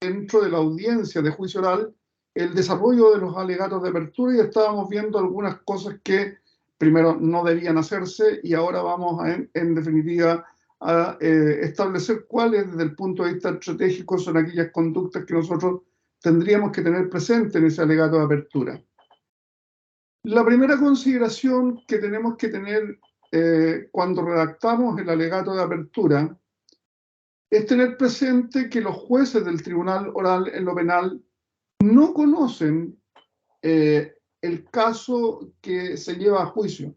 dentro de la audiencia de juicio oral el desarrollo de los alegatos de apertura y estábamos viendo algunas cosas que primero no debían hacerse y ahora vamos en definitiva a establecer cuáles desde el punto de vista estratégico son aquellas conductas que nosotros tendríamos que tener presente en ese alegato de apertura. La primera consideración que tenemos que tener cuando redactamos el alegato de apertura es tener presente que los jueces del tribunal oral en lo penal no conocen el caso que se lleva a juicio,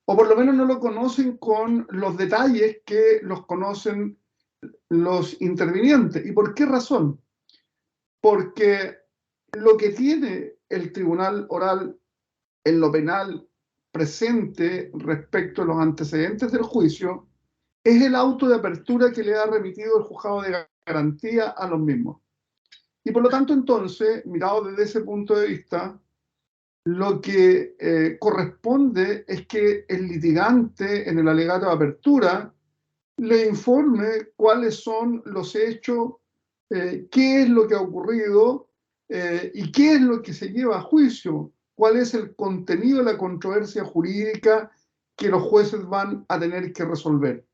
o por lo menos no lo conocen con los detalles que los conocen los intervinientes. ¿Y por qué razón? Porque lo que tiene el tribunal oral en lo penal presente respecto a los antecedentes del juicio es el auto de apertura que le ha remitido el juzgado de garantía a los mismos. Y por lo tanto, entonces, mirado desde ese punto de vista, lo que corresponde es que el litigante en el alegato de apertura le informe cuáles son los hechos, qué es lo que ha ocurrido y qué es lo que se lleva a juicio, cuál es el contenido de la controversia jurídica que los jueces van a tener que resolver.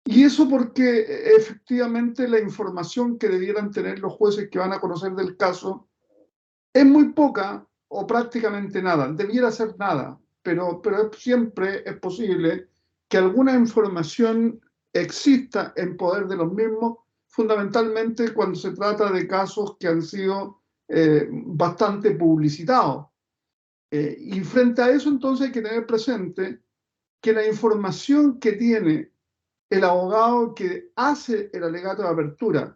Y eso porque efectivamente la información que debieran tener los jueces que van a conocer del caso es muy poca o prácticamente nada. Debiera ser nada, pero siempre es posible que alguna información exista en poder de los mismos, fundamentalmente cuando se trata de casos que han sido bastante publicitados. Y frente a eso, entonces, hay que tener presente que la información que tiene el abogado que hace el alegato de apertura,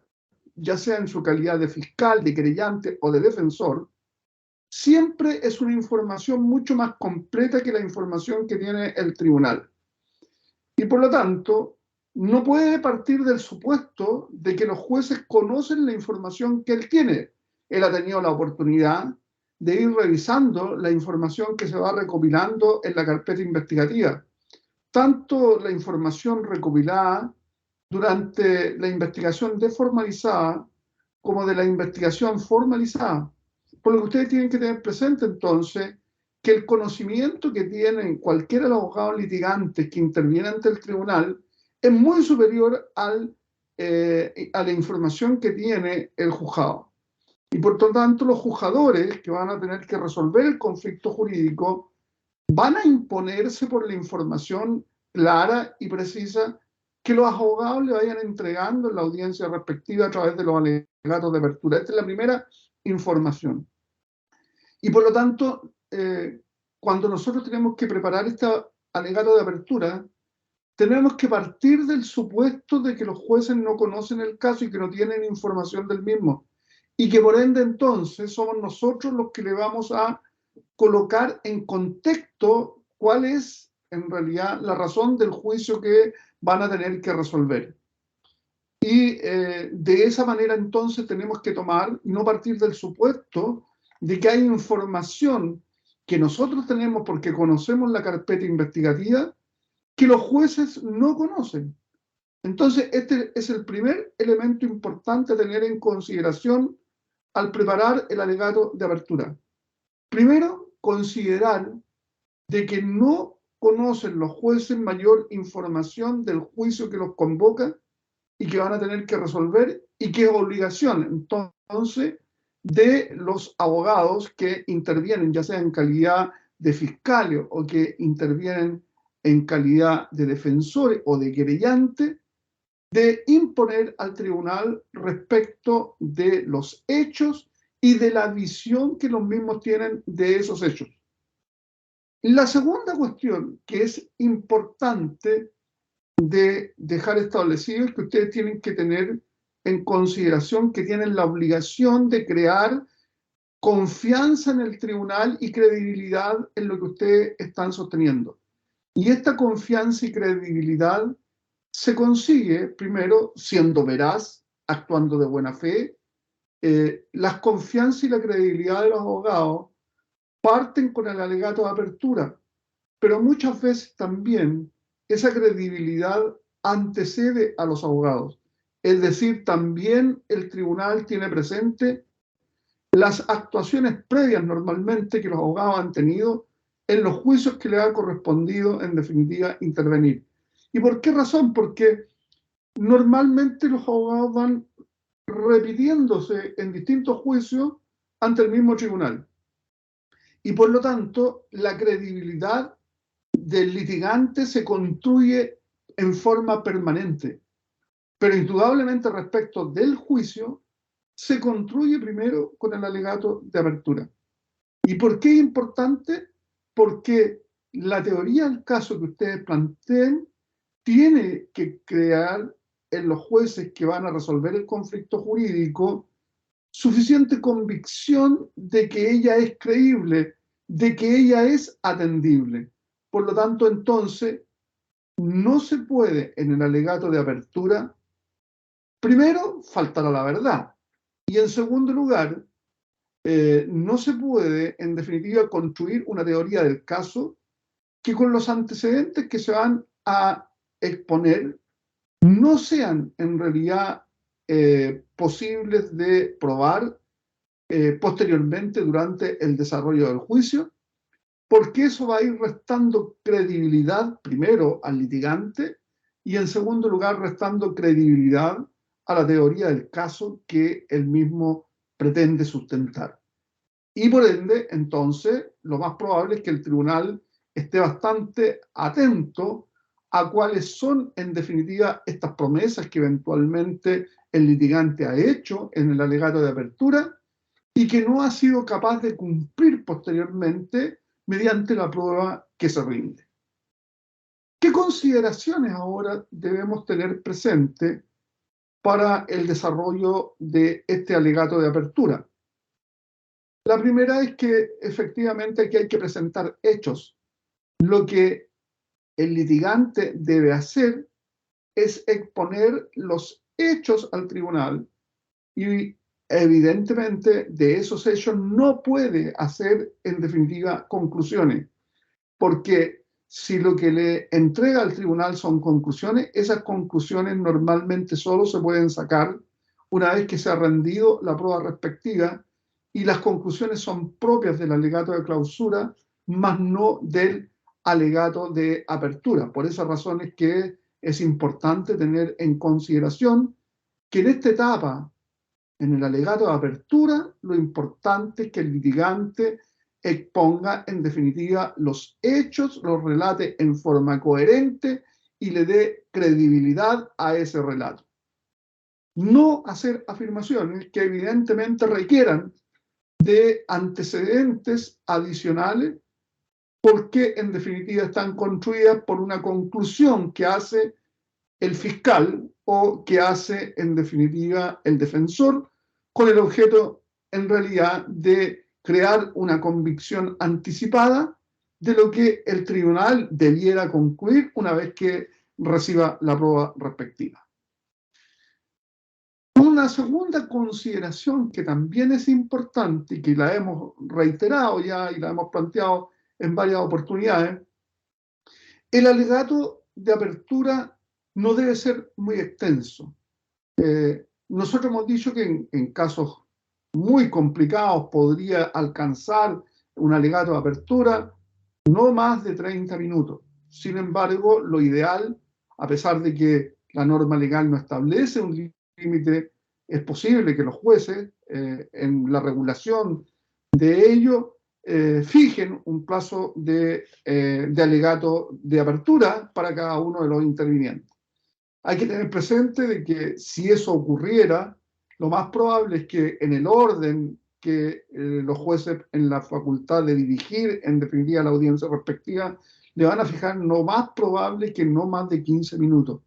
ya sea en su calidad de fiscal, de querellante o de defensor, siempre es una información mucho más completa que la información que tiene el tribunal. Y por lo tanto, no puede partir del supuesto de que los jueces conocen la información que él tiene. Él ha tenido la oportunidad de ir revisando la información que se va recopilando en la carpeta investigativa. Tanto la información recopilada durante la investigación desformalizada como de la investigación formalizada. Por lo que ustedes tienen que tener presente entonces que el conocimiento que tienen cualquiera de los abogados litigantes que intervienen ante el tribunal es muy superior a la información que tiene el juzgado. Y por lo tanto los juzgadores que van a tener que resolver el conflicto jurídico van a imponerse por la información clara y precisa que los abogados le vayan entregando en la audiencia respectiva a través de los alegatos de apertura. Esta es la primera información. Y por lo tanto, cuando nosotros tenemos que preparar este alegato de apertura, tenemos que partir del supuesto de que los jueces no conocen el caso y que no tienen información del mismo. Y que por ende entonces somos nosotros los que le vamos a colocar en contexto cuál es en realidad la razón del juicio que van a tener que resolver. Y de esa manera entonces tenemos que tomar, no partir del supuesto de que hay información que nosotros tenemos porque conocemos la carpeta investigativa que los jueces no conocen. Entonces, este es el primer elemento importante a tener en consideración al preparar el alegato de apertura. Primero, considerar de que no conocen los jueces mayor información del juicio que los convoca y que van a tener que resolver y que es obligación entonces de los abogados que intervienen, ya sea en calidad de fiscales o que intervienen en calidad de defensores o de querellante, de imponer al tribunal respecto de los hechos y de la visión que los mismos tienen de esos hechos. La segunda cuestión que es importante de dejar establecido es que ustedes tienen que tener en consideración que tienen la obligación de crear confianza en el tribunal y credibilidad en lo que ustedes están sosteniendo. Y esta confianza y credibilidad se consigue primero siendo veraz, actuando de buena fe. La confianza y la credibilidad de los abogados parten con el alegato de apertura, pero muchas veces también esa credibilidad antecede a los abogados. Es decir, también el tribunal tiene presente las actuaciones previas normalmente que los abogados han tenido en los juicios que le ha correspondido, en definitiva, intervenir. ¿Y por qué razón? Porque normalmente los abogados van repitiéndose en distintos juicios ante el mismo tribunal. Y por lo tanto, la credibilidad del litigante se construye en forma permanente. Pero indudablemente respecto del juicio, se construye primero con el alegato de apertura. ¿Y por qué es importante? Porque la teoría del caso que ustedes planteen tiene que crear en los jueces que van a resolver el conflicto jurídico suficiente convicción de que ella es creíble, de que ella es atendible. Por lo tanto, entonces, no se puede en el alegato de apertura, primero, faltar a la verdad. Y en segundo lugar, no se puede, en definitiva, construir una teoría del caso que con los antecedentes que se van a exponer no sean en realidad posibles de probar posteriormente durante el desarrollo del juicio, porque eso va a ir restando credibilidad primero al litigante y en segundo lugar restando credibilidad a la teoría del caso que él mismo pretende sustentar. Y por ende, entonces, lo más probable es que el tribunal esté bastante atento a cuáles son, en definitiva, estas promesas que eventualmente el litigante ha hecho en el alegato de apertura y que no ha sido capaz de cumplir posteriormente mediante la prueba que se rinde. ¿Qué consideraciones ahora debemos tener presente para el desarrollo de este alegato de apertura? La primera es que efectivamente aquí hay que presentar hechos. Lo que el litigante debe hacer es exponer los hechos al tribunal y evidentemente de esos hechos no puede hacer en definitiva conclusiones, porque si lo que le entrega al tribunal son conclusiones, esas conclusiones normalmente solo se pueden sacar una vez que se ha rendido la prueba respectiva y las conclusiones son propias del alegato de clausura, más no del alegato de apertura. Por esa razón es que es importante tener en consideración que en esta etapa, en el alegato de apertura, lo importante es que el litigante exponga en definitiva los hechos, los relate en forma coherente y le dé credibilidad a ese relato. No hacer afirmaciones que evidentemente requieran de antecedentes adicionales porque en definitiva están construidas por una conclusión que hace el fiscal o que hace en definitiva el defensor con el objeto en realidad de crear una convicción anticipada de lo que el tribunal debiera concluir una vez que reciba la prueba respectiva. Una segunda consideración que también es importante y que la hemos reiterado ya y la hemos planteado en varias oportunidades, el alegato de apertura no debe ser muy extenso. Nosotros hemos dicho que en casos muy complicados podría alcanzar un alegato de apertura no más de 30 minutos. Sin embargo, lo ideal, a pesar de que la norma legal no establece un límite, es posible que los jueces, en la regulación de ello, fijen un plazo de alegato de apertura para cada uno de los intervinientes. Hay que tener presente de que si eso ocurriera, lo más probable es que en el orden que los jueces en la facultad de dirigir en definitiva la audiencia respectiva, le van a fijar no más probable que no más de 15 minutos.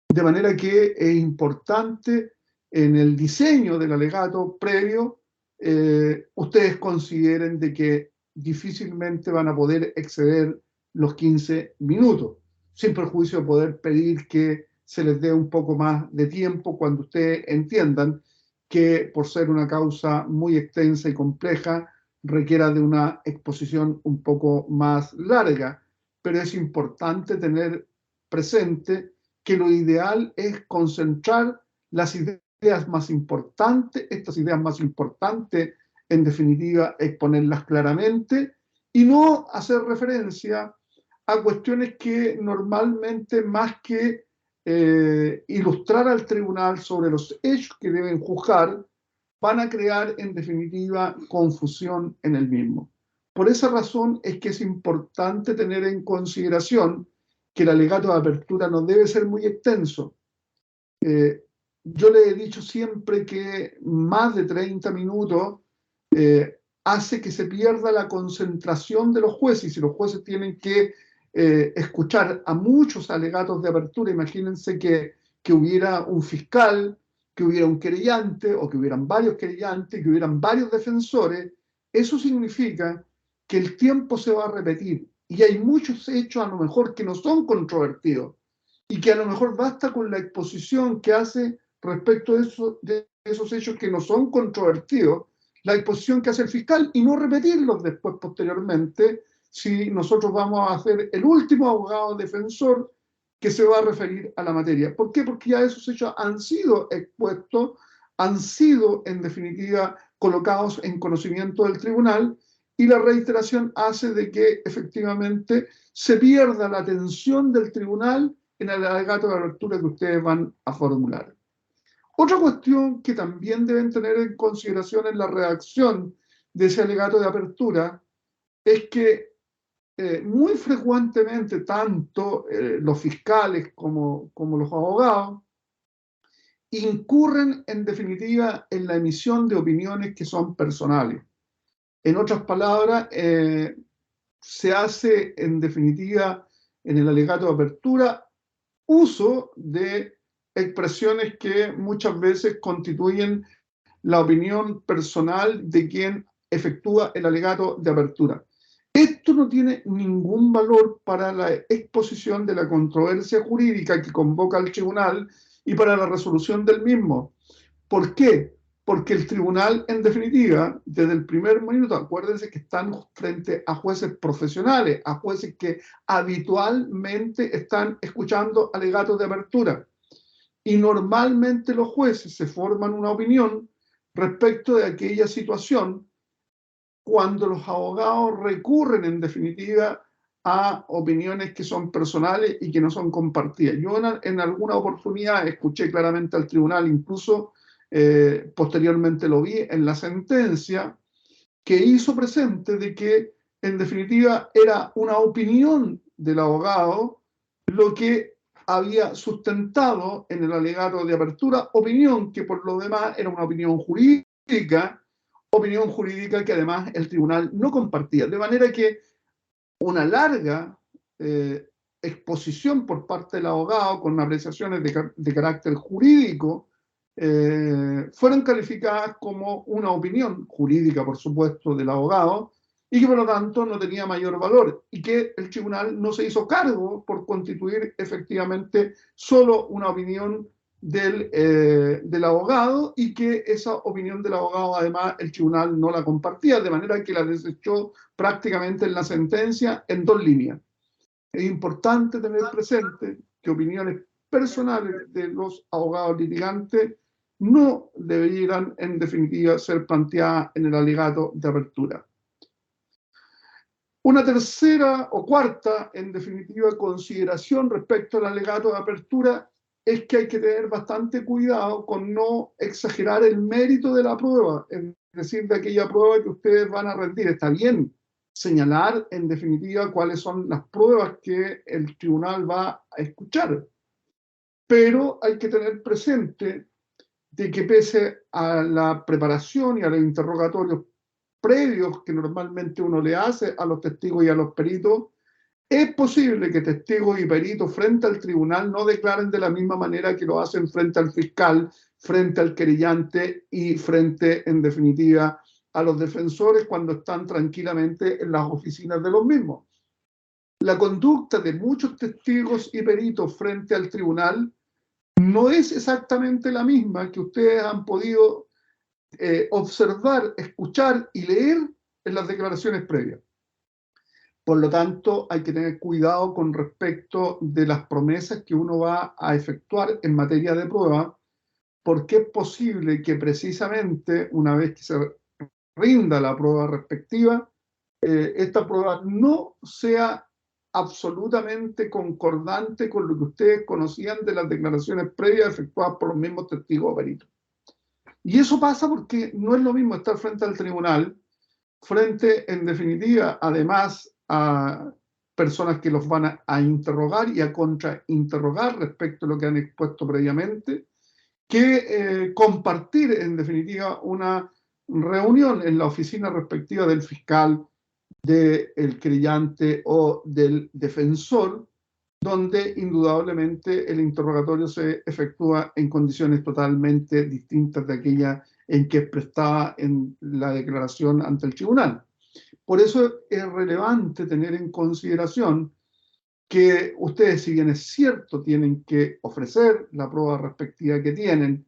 De manera que es importante en el diseño del alegato previo, ustedes consideren de que difícilmente van a poder exceder los 15 minutos, sin perjuicio de poder pedir que se les dé un poco más de tiempo cuando ustedes entiendan que por ser una causa muy extensa y compleja requiera de una exposición un poco más larga, pero es importante tener presente que lo ideal es concentrar las ideas más importantes, estas ideas más importantes, en definitiva, exponerlas claramente y no hacer referencia a cuestiones que normalmente, más que ilustrar al tribunal sobre los hechos que deben juzgar, van a crear en definitiva confusión en el mismo. Por esa razón es que es importante tener en consideración que el alegato de apertura no debe ser muy extenso. Yo le he dicho siempre que más de 30 minutos hace que se pierda la concentración de los jueces, y si los jueces tienen que escuchar a muchos alegatos de apertura, imagínense que hubiera un fiscal, que hubiera un querellante, o que hubieran varios querellantes, que hubieran varios defensores, eso significa que el tiempo se va a repetir, y hay muchos hechos a lo mejor que no son controvertidos, y que a lo mejor basta con la exposición que hace respecto de esos hechos que no son controvertidos, la exposición que hace el fiscal, y no repetirlos después posteriormente, si nosotros vamos a hacer el último abogado defensor que se va a referir a la materia. ¿Por qué? Porque ya esos hechos han sido expuestos, han sido en definitiva colocados en conocimiento del tribunal, y la reiteración hace de que efectivamente se pierda la atención del tribunal en el alegato de apertura que ustedes van a formular. Otra cuestión que también deben tener en consideración en la redacción de ese alegato de apertura es que muy frecuentemente tanto los fiscales como los abogados incurren en definitiva en la emisión de opiniones que son personales. En otras palabras, se hace en definitiva en el alegato de apertura uso de expresiones que muchas veces constituyen la opinión personal de quien efectúa el alegato de apertura. Esto no tiene ningún valor para la exposición de la controversia jurídica que convoca el tribunal y para la resolución del mismo. ¿Por qué? Porque el tribunal, en definitiva, desde el primer minuto, acuérdense que están frente a jueces profesionales, a jueces que habitualmente están escuchando alegatos de apertura. Y normalmente los jueces se forman una opinión respecto de aquella situación cuando los abogados recurren, en definitiva, a opiniones que son personales y que no son compartidas. Yo en alguna oportunidad escuché claramente al tribunal, incluso posteriormente lo vi en la sentencia, que hizo presente de que en definitiva era una opinión del abogado lo que había sustentado en el alegato de apertura, opinión que por lo demás era una opinión jurídica que además el tribunal no compartía. De manera que una larga exposición por parte del abogado con apreciaciones de carácter jurídico fueron calificadas como una opinión jurídica, por supuesto, del abogado, y que por lo tanto no tenía mayor valor, y que el tribunal no se hizo cargo por constituir efectivamente solo una opinión del abogado, y que esa opinión del abogado además el tribunal no la compartía, de manera que la desechó prácticamente en la sentencia en dos líneas. Es importante tener presente que opiniones personales de los abogados litigantes no deberían, en definitiva, ser planteadas en el alegato de apertura. Una tercera o cuarta, en definitiva, consideración respecto al alegato de apertura es que hay que tener bastante cuidado con no exagerar el mérito de la prueba, es decir, de aquella prueba que ustedes van a rendir. Está bien señalar, en definitiva, cuáles son las pruebas que el tribunal va a escuchar, pero hay que tener presente de que pese a la preparación y a los interrogatorios previos que normalmente uno le hace a los testigos y a los peritos, es posible que testigos y peritos frente al tribunal no declaren de la misma manera que lo hacen frente al fiscal, frente al querellante y frente, en definitiva, a los defensores cuando están tranquilamente en las oficinas de los mismos. La conducta de muchos testigos y peritos frente al tribunal no es exactamente la misma que ustedes han podido observar, escuchar y leer en las declaraciones previas. Por lo tanto, hay que tener cuidado con respecto de las promesas que uno va a efectuar en materia de prueba, porque es posible que precisamente una vez que se rinda la prueba respectiva, esta prueba no sea absolutamente concordante con lo que ustedes conocían de las declaraciones previas efectuadas por los mismos testigos o peritos. Y eso pasa porque no es lo mismo estar frente al tribunal, frente, en definitiva, además a personas que los van a interrogar y a contrainterrogar respecto a lo que han expuesto previamente, que compartir, en definitiva, una reunión en la oficina respectiva del fiscal, del querellante o del defensor, donde indudablemente el interrogatorio se efectúa en condiciones totalmente distintas de aquella en que prestaba en la declaración ante el tribunal. Por eso es relevante tener en consideración que ustedes, si bien es cierto, tienen que ofrecer la prueba respectiva que tienen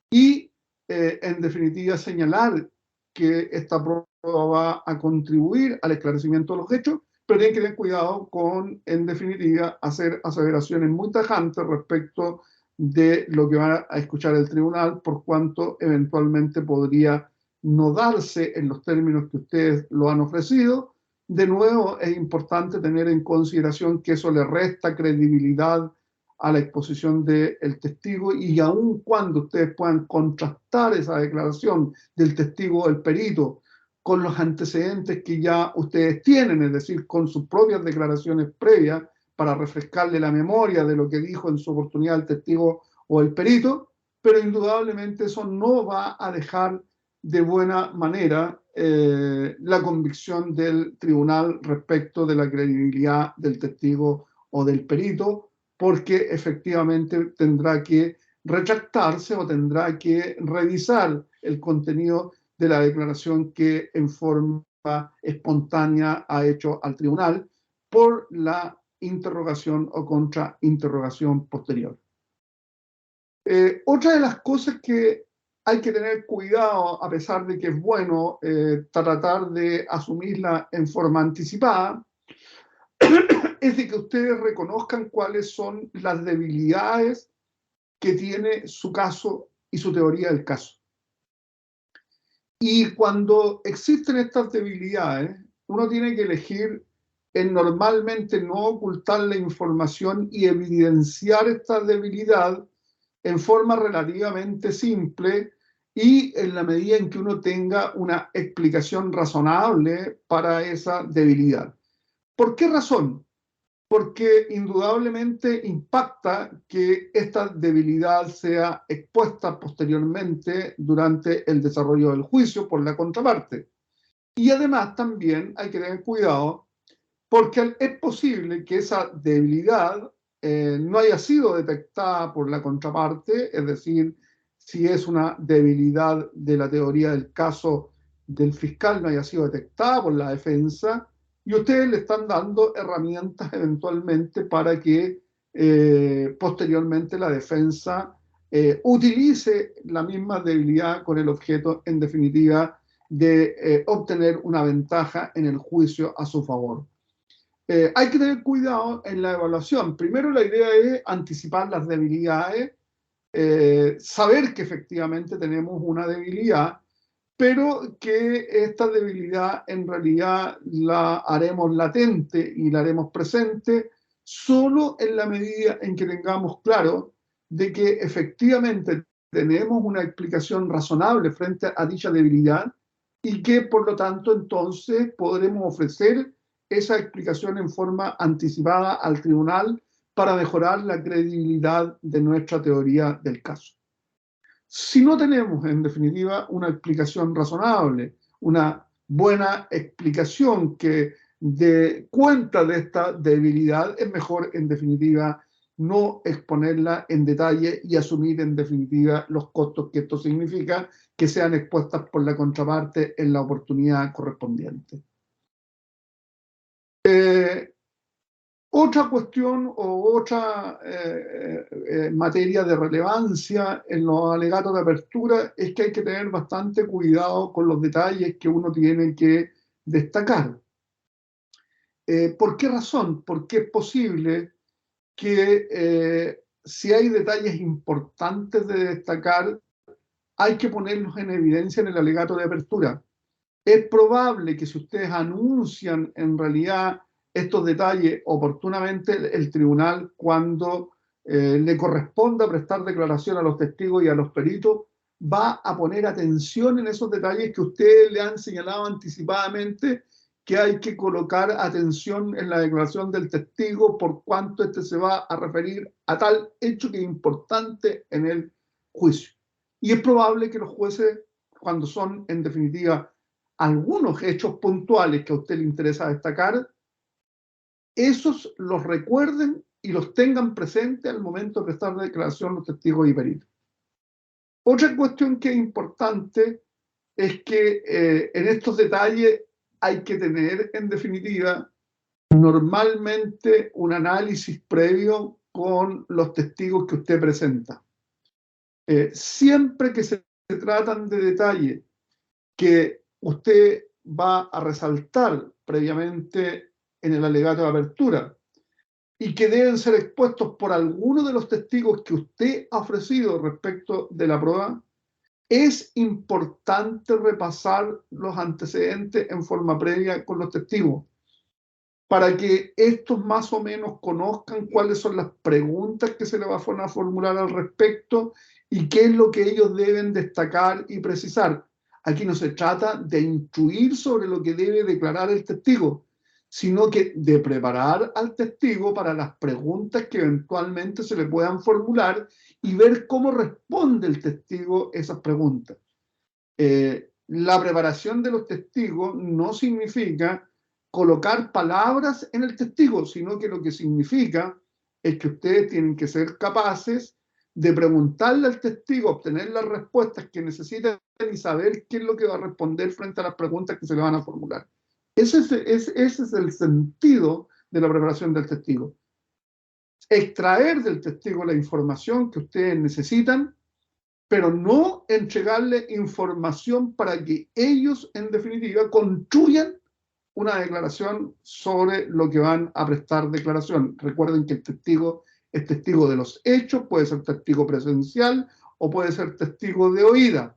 y, en definitiva, señalar que esta prueba va a contribuir al esclarecimiento de los hechos, pero tienen que tener cuidado con, en definitiva, hacer aseveraciones muy tajantes respecto de lo que va a escuchar el tribunal, por cuanto eventualmente podría no darse en los términos que ustedes lo han ofrecido. De nuevo, es importante tener en consideración que eso le resta credibilidad a la exposición del testigo, y aun cuando ustedes puedan contrastar esa declaración del testigo o del perito con los antecedentes que ya ustedes tienen, es decir, con sus propias declaraciones previas, para refrescarle la memoria de lo que dijo en su oportunidad el testigo o el perito, pero indudablemente eso no va a dejar de buena manera la convicción del tribunal respecto de la credibilidad del testigo o del perito, porque efectivamente tendrá que retractarse o tendrá que revisar el contenido de la declaración que en forma espontánea ha hecho al tribunal por la interrogación o contrainterrogación posterior. Otra de las cosas que hay que tener cuidado, a pesar de que es bueno tratar de asumirla en forma anticipada, es de que ustedes reconozcan cuáles son las debilidades que tiene su caso y su teoría del caso. Y cuando existen estas debilidades, uno tiene que elegir en normalmente no ocultar la información y evidenciar esta debilidad en forma relativamente simple y en la medida en que uno tenga una explicación razonable para esa debilidad. ¿Por qué razón? Porque indudablemente impacta que esta debilidad sea expuesta posteriormente durante el desarrollo del juicio por la contraparte. Y además también hay que tener cuidado porque es posible que esa debilidad no haya sido detectada por la contraparte, es decir, si es una debilidad de la teoría del caso del fiscal, no haya sido detectada por la defensa, y ustedes le están dando herramientas eventualmente para que posteriormente la defensa utilice la misma debilidad con el objeto, en definitiva, de obtener una ventaja en el juicio a su favor. Hay que tener cuidado en la evaluación. Primero, la idea es anticipar las debilidades, saber que efectivamente tenemos una debilidad, pero que esta debilidad en realidad la haremos latente y la haremos presente solo en la medida en que tengamos claro de que efectivamente tenemos una explicación razonable frente a dicha debilidad y que por lo tanto entonces podremos ofrecer esa explicación en forma anticipada al tribunal para mejorar la credibilidad de nuestra teoría del caso. Si no tenemos, en definitiva, una explicación razonable, una buena explicación que dé cuenta de esta debilidad, es mejor, en definitiva, no exponerla en detalle y asumir, en definitiva, los costos que esto significa, que sean expuestas por la contraparte en la oportunidad correspondiente. Otra cuestión o otra materia de relevancia en los alegatos de apertura es que hay que tener bastante cuidado con los detalles que uno tiene que destacar. ¿Por qué razón? Porque es posible que si hay detalles importantes de destacar, hay que ponerlos en evidencia en el alegato de apertura. Es probable que si ustedes anuncian en realidad estos detalles oportunamente, el tribunal, cuando le corresponda prestar declaración a los testigos y a los peritos, va a poner atención en esos detalles que ustedes le han señalado anticipadamente que hay que colocar atención en la declaración del testigo por cuanto este se va a referir a tal hecho que es importante en el juicio. Y es probable que los jueces, cuando son en definitiva algunos hechos puntuales que a usted le interesa destacar, esos los recuerden y los tengan presentes al momento de prestar la declaración los testigos y peritos. Otra cuestión que es importante es que en estos detalles hay que tener, en definitiva, normalmente un análisis previo con los testigos que usted presenta. Siempre que se tratan de detalles que usted va a resaltar previamente en el alegato de apertura y que deben ser expuestos por alguno de los testigos que usted ha ofrecido respecto de la prueba, es importante repasar los antecedentes en forma previa con los testigos para que estos más o menos conozcan cuáles son las preguntas que se le van a formular al respecto y qué es lo que ellos deben destacar y precisar. Aquí no se trata de instruir sobre lo que debe declarar el testigo, sino que de preparar al testigo para las preguntas que eventualmente se le puedan formular y ver cómo responde el testigo esas preguntas. La preparación de los testigos no significa colocar palabras en el testigo, sino que lo que significa es que ustedes tienen que ser capaces de preguntarle al testigo, obtener las respuestas que necesitan y saber qué es lo que va a responder frente a las preguntas que se le van a formular. Ese es el sentido de la preparación del testigo. Extraer del testigo la información que ustedes necesitan, pero no entregarle información para que ellos, en definitiva, construyan una declaración sobre lo que van a prestar declaración. Recuerden que el testigo es testigo de los hechos, puede ser testigo presencial o puede ser testigo de oída,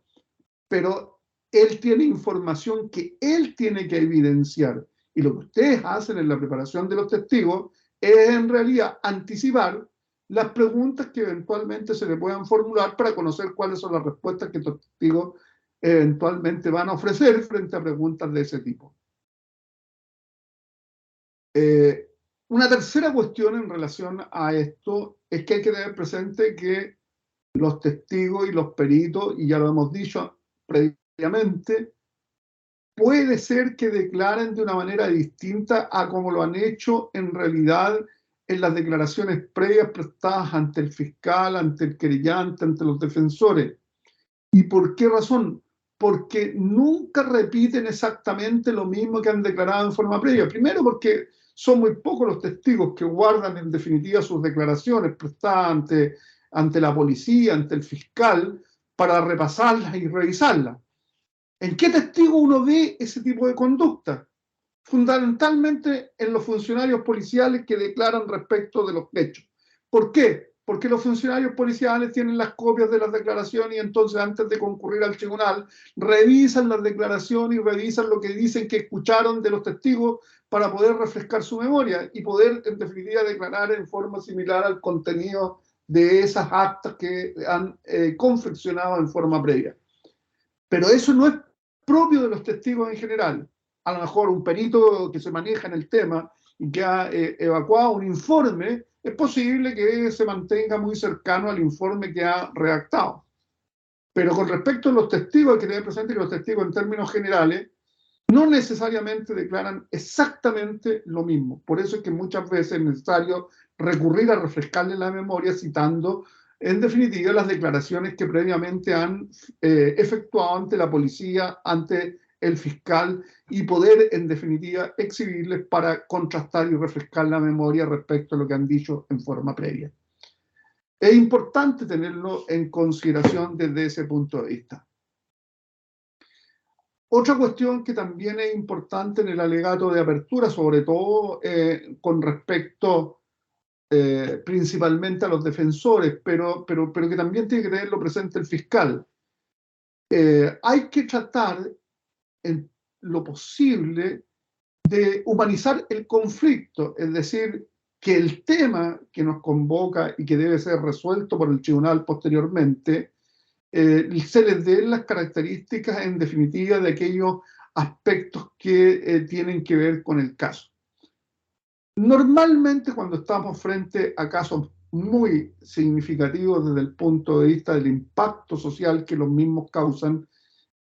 pero él tiene información que él tiene que evidenciar. Y lo que ustedes hacen en la preparación de los testigos es en realidad anticipar las preguntas que eventualmente se le puedan formular para conocer cuáles son las respuestas que los testigos eventualmente van a ofrecer frente a preguntas de ese tipo. Una tercera cuestión en relación a esto es que hay que tener presente que los testigos y los peritos, y ya lo hemos dicho previamente, puede ser que declaren de una manera distinta a como lo han hecho en realidad en las declaraciones previas prestadas ante el fiscal, ante el querellante, ante los defensores. ¿Y por qué razón? Porque nunca repiten exactamente lo mismo que han declarado en forma previa. Primero porque son muy pocos los testigos que guardan en definitiva sus declaraciones prestadas ante la policía, ante el fiscal, para repasarlas y revisarlas. ¿En qué testigo uno ve ese tipo de conducta? Fundamentalmente en los funcionarios policiales que declaran respecto de los hechos. ¿Por qué? Porque los funcionarios policiales tienen las copias de las declaraciones y entonces antes de concurrir al tribunal revisan las declaraciones y revisan lo que dicen que escucharon de los testigos para poder refrescar su memoria y poder en definitiva declarar en forma similar al contenido de esas actas que han confeccionado en forma previa. Pero eso no es propio de los testigos en general. A lo mejor un perito que se maneja en el tema y que ha evacuado un informe, es posible que se mantenga muy cercano al informe que ha redactado. Pero con respecto a los testigos, hay que tener presente que los testigos en términos generales no necesariamente declaran exactamente lo mismo. Por eso es que muchas veces es necesario recurrir a refrescarle la memoria citando en definitiva las declaraciones que previamente han efectuado ante la policía, ante el fiscal y poder en definitiva exhibirles para contrastar y refrescar la memoria respecto a lo que han dicho en forma previa. Es importante tenerlo en consideración desde ese punto de vista. Otra cuestión que también es importante en el alegato de apertura, sobre todo con respecto principalmente a los defensores, pero que también tiene que tenerlo presente el fiscal. Hay que tratar en lo posible de humanizar el conflicto, es decir, que el tema que nos convoca y que debe ser resuelto por el tribunal posteriormente, se les den las características en definitiva de aquellos aspectos que tienen que ver con el caso. Normalmente cuando estamos frente a casos muy significativos desde el punto de vista del impacto social que los mismos causan,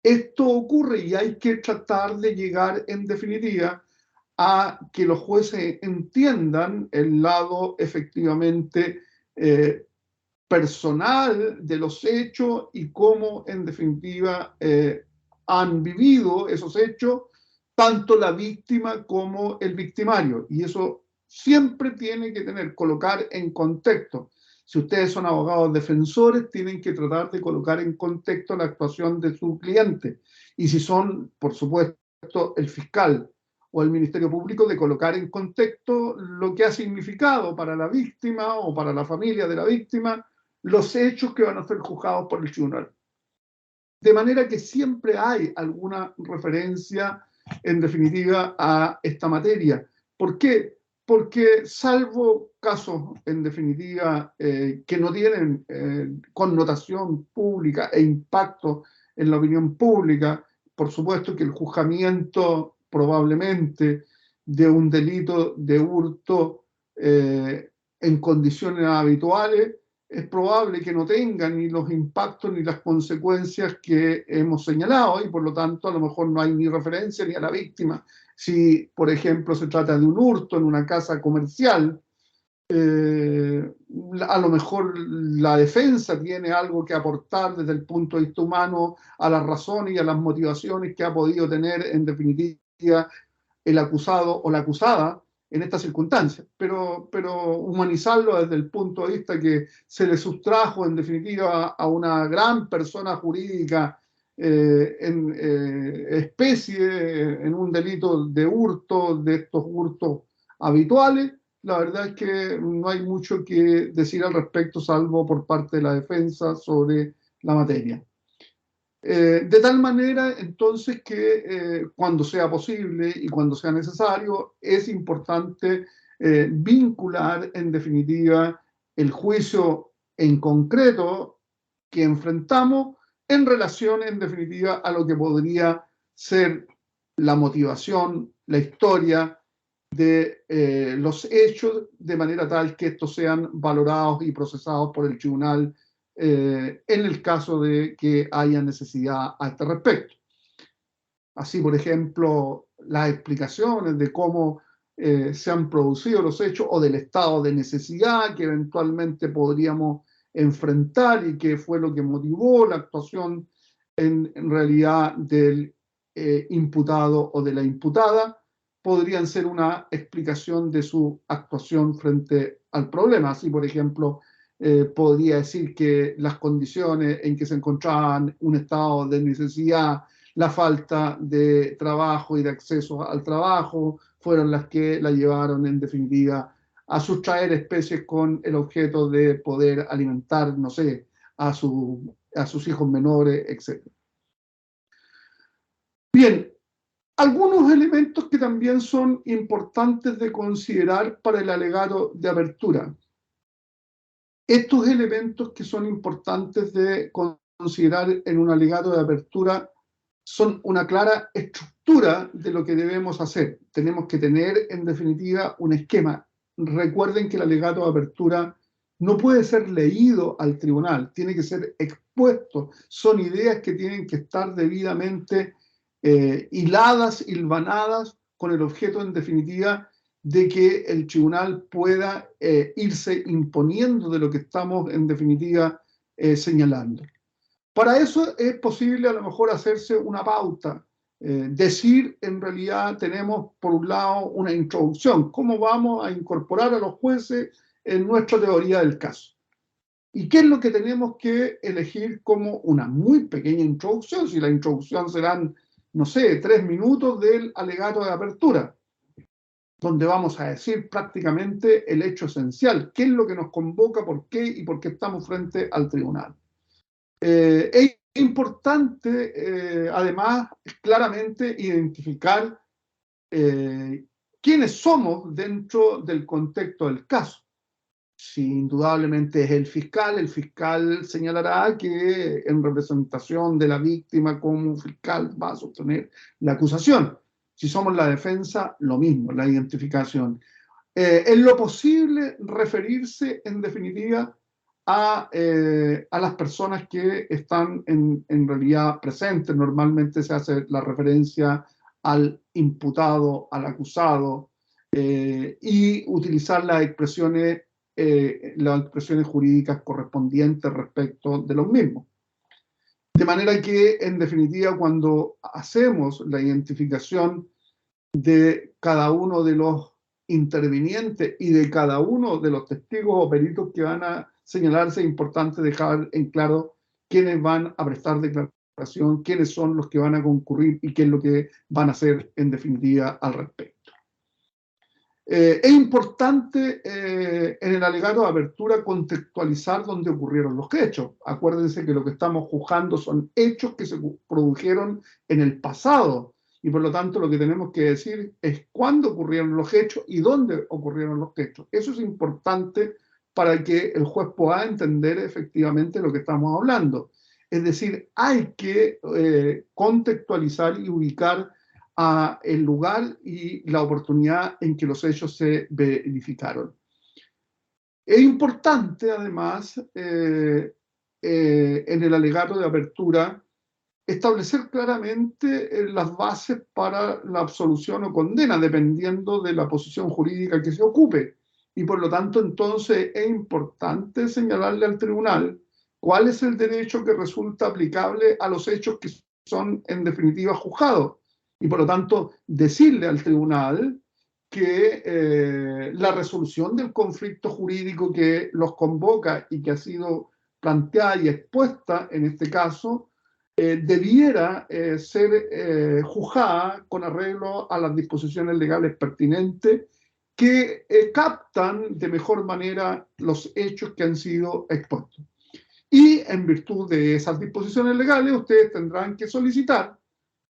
esto ocurre y hay que tratar de llegar en definitiva a que los jueces entiendan el lado efectivamente personal de los hechos y cómo en definitiva han vivido esos hechos tanto la víctima como el victimario. Y eso siempre tiene que colocar en contexto. Si ustedes son abogados defensores, tienen que tratar de colocar en contexto la actuación de su cliente. Y si son, por supuesto, el fiscal o el Ministerio Público, de colocar en contexto lo que ha significado para la víctima o para la familia de la víctima los hechos que van a ser juzgados por el tribunal. De manera que siempre hay alguna referencia, en definitiva, a esta materia. ¿Por qué? Porque salvo casos, en definitiva, que no tienen connotación pública e impacto en la opinión pública, por supuesto que el juzgamiento probablemente de un delito de hurto en condiciones habituales es probable que no tengan ni los impactos ni las consecuencias que hemos señalado y por lo tanto a lo mejor no hay ni referencia ni a la víctima. Si, por ejemplo, se trata de un hurto en una casa comercial, a lo mejor la defensa tiene algo que aportar desde el punto de vista humano a las razones y a las motivaciones que ha podido tener en definitiva el acusado o la acusada en estas circunstancias, pero humanizarlo desde el punto de vista que se le sustrajo en definitiva a una gran persona jurídica especie en un delito de hurto, de estos hurtos habituales, la verdad es que no hay mucho que decir al respecto, salvo por parte de la defensa sobre la materia. De tal manera, entonces, que cuando sea posible y cuando sea necesario, es importante vincular, en definitiva, el juicio en concreto que enfrentamos en relación, en definitiva, a lo que podría ser la motivación, la historia de los hechos, de manera tal que estos sean valorados y procesados por el tribunal en el caso de que haya necesidad a este respecto. Así, por ejemplo, las explicaciones de cómo se han producido los hechos o del estado de necesidad que eventualmente podríamos enfrentar y que fue lo que motivó la actuación en realidad del imputado o de la imputada, podrían ser una explicación de su actuación frente al problema. Así, por ejemplo, podría decir que las condiciones en que se encontraban un estado de necesidad, la falta de trabajo y de acceso al trabajo, fueron las que la llevaron en definitiva a sustraer especies con el objeto de poder alimentar, no sé, a sus hijos menores, etc. Bien, algunos elementos que también son importantes de considerar para el alegato de apertura. Estos elementos que son importantes de considerar en un alegato de apertura son una clara estructura de lo que debemos hacer. Tenemos que tener, en definitiva, un esquema. Recuerden que el alegato de apertura no puede ser leído al tribunal, tiene que ser expuesto. Son ideas que tienen que estar debidamente hiladas, hilvanadas, con el objeto, en definitiva, de que el tribunal pueda irse imponiendo de lo que estamos, en definitiva, señalando. Para eso es posible a lo mejor hacerse una pauta, decir en realidad tenemos por un lado una introducción, cómo vamos a incorporar a los jueces en nuestra teoría del caso. ¿Y qué es lo que tenemos que elegir como una muy pequeña introducción? Si la introducción serán, no sé, 3 minutos del alegato de apertura. donde vamos a decir prácticamente el hecho esencial, qué es lo que nos convoca, por qué y por qué estamos frente al tribunal. Es importante, además, claramente identificar quiénes somos dentro del contexto del caso. Si indudablemente es el fiscal señalará que en representación de la víctima como fiscal va a sostener la acusación. Si somos la defensa, lo mismo, la identificación. En lo posible, referirse en definitiva a las personas que están en realidad presentes. Normalmente se hace la referencia al imputado, al acusado, y utilizar las expresiones jurídicas correspondientes respecto de los mismos. De manera que, en definitiva, cuando hacemos la identificación de cada uno de los intervinientes y de cada uno de los testigos o peritos que van a señalarse, es importante dejar en claro quiénes van a prestar declaración, quiénes son los que van a concurrir y qué es lo que van a hacer en definitiva al respecto. Es importante en el alegato de apertura contextualizar dónde ocurrieron los hechos. Acuérdense que lo que estamos juzgando son hechos que se produjeron en el pasado y por lo tanto lo que tenemos que decir es cuándo ocurrieron los hechos y dónde ocurrieron los hechos. Eso es importante para que el juez pueda entender efectivamente lo que estamos hablando. Es decir, hay que contextualizar y ubicar a el lugar y la oportunidad en que los hechos se verificaron. Es importante, además, en el alegato de apertura, establecer claramente las bases para la absolución o condena, dependiendo de la posición jurídica que se ocupe. Y por lo tanto, entonces, es importante señalarle al tribunal cuál es el derecho que resulta aplicable a los hechos que son, en definitiva, juzgados. Y por lo tanto, decirle al tribunal que la resolución del conflicto jurídico que los convoca y que ha sido planteada y expuesta en este caso, debiera ser juzgada con arreglo a las disposiciones legales pertinentes que captan de mejor manera los hechos que han sido expuestos. Y en virtud de esas disposiciones legales, ustedes tendrán que solicitar,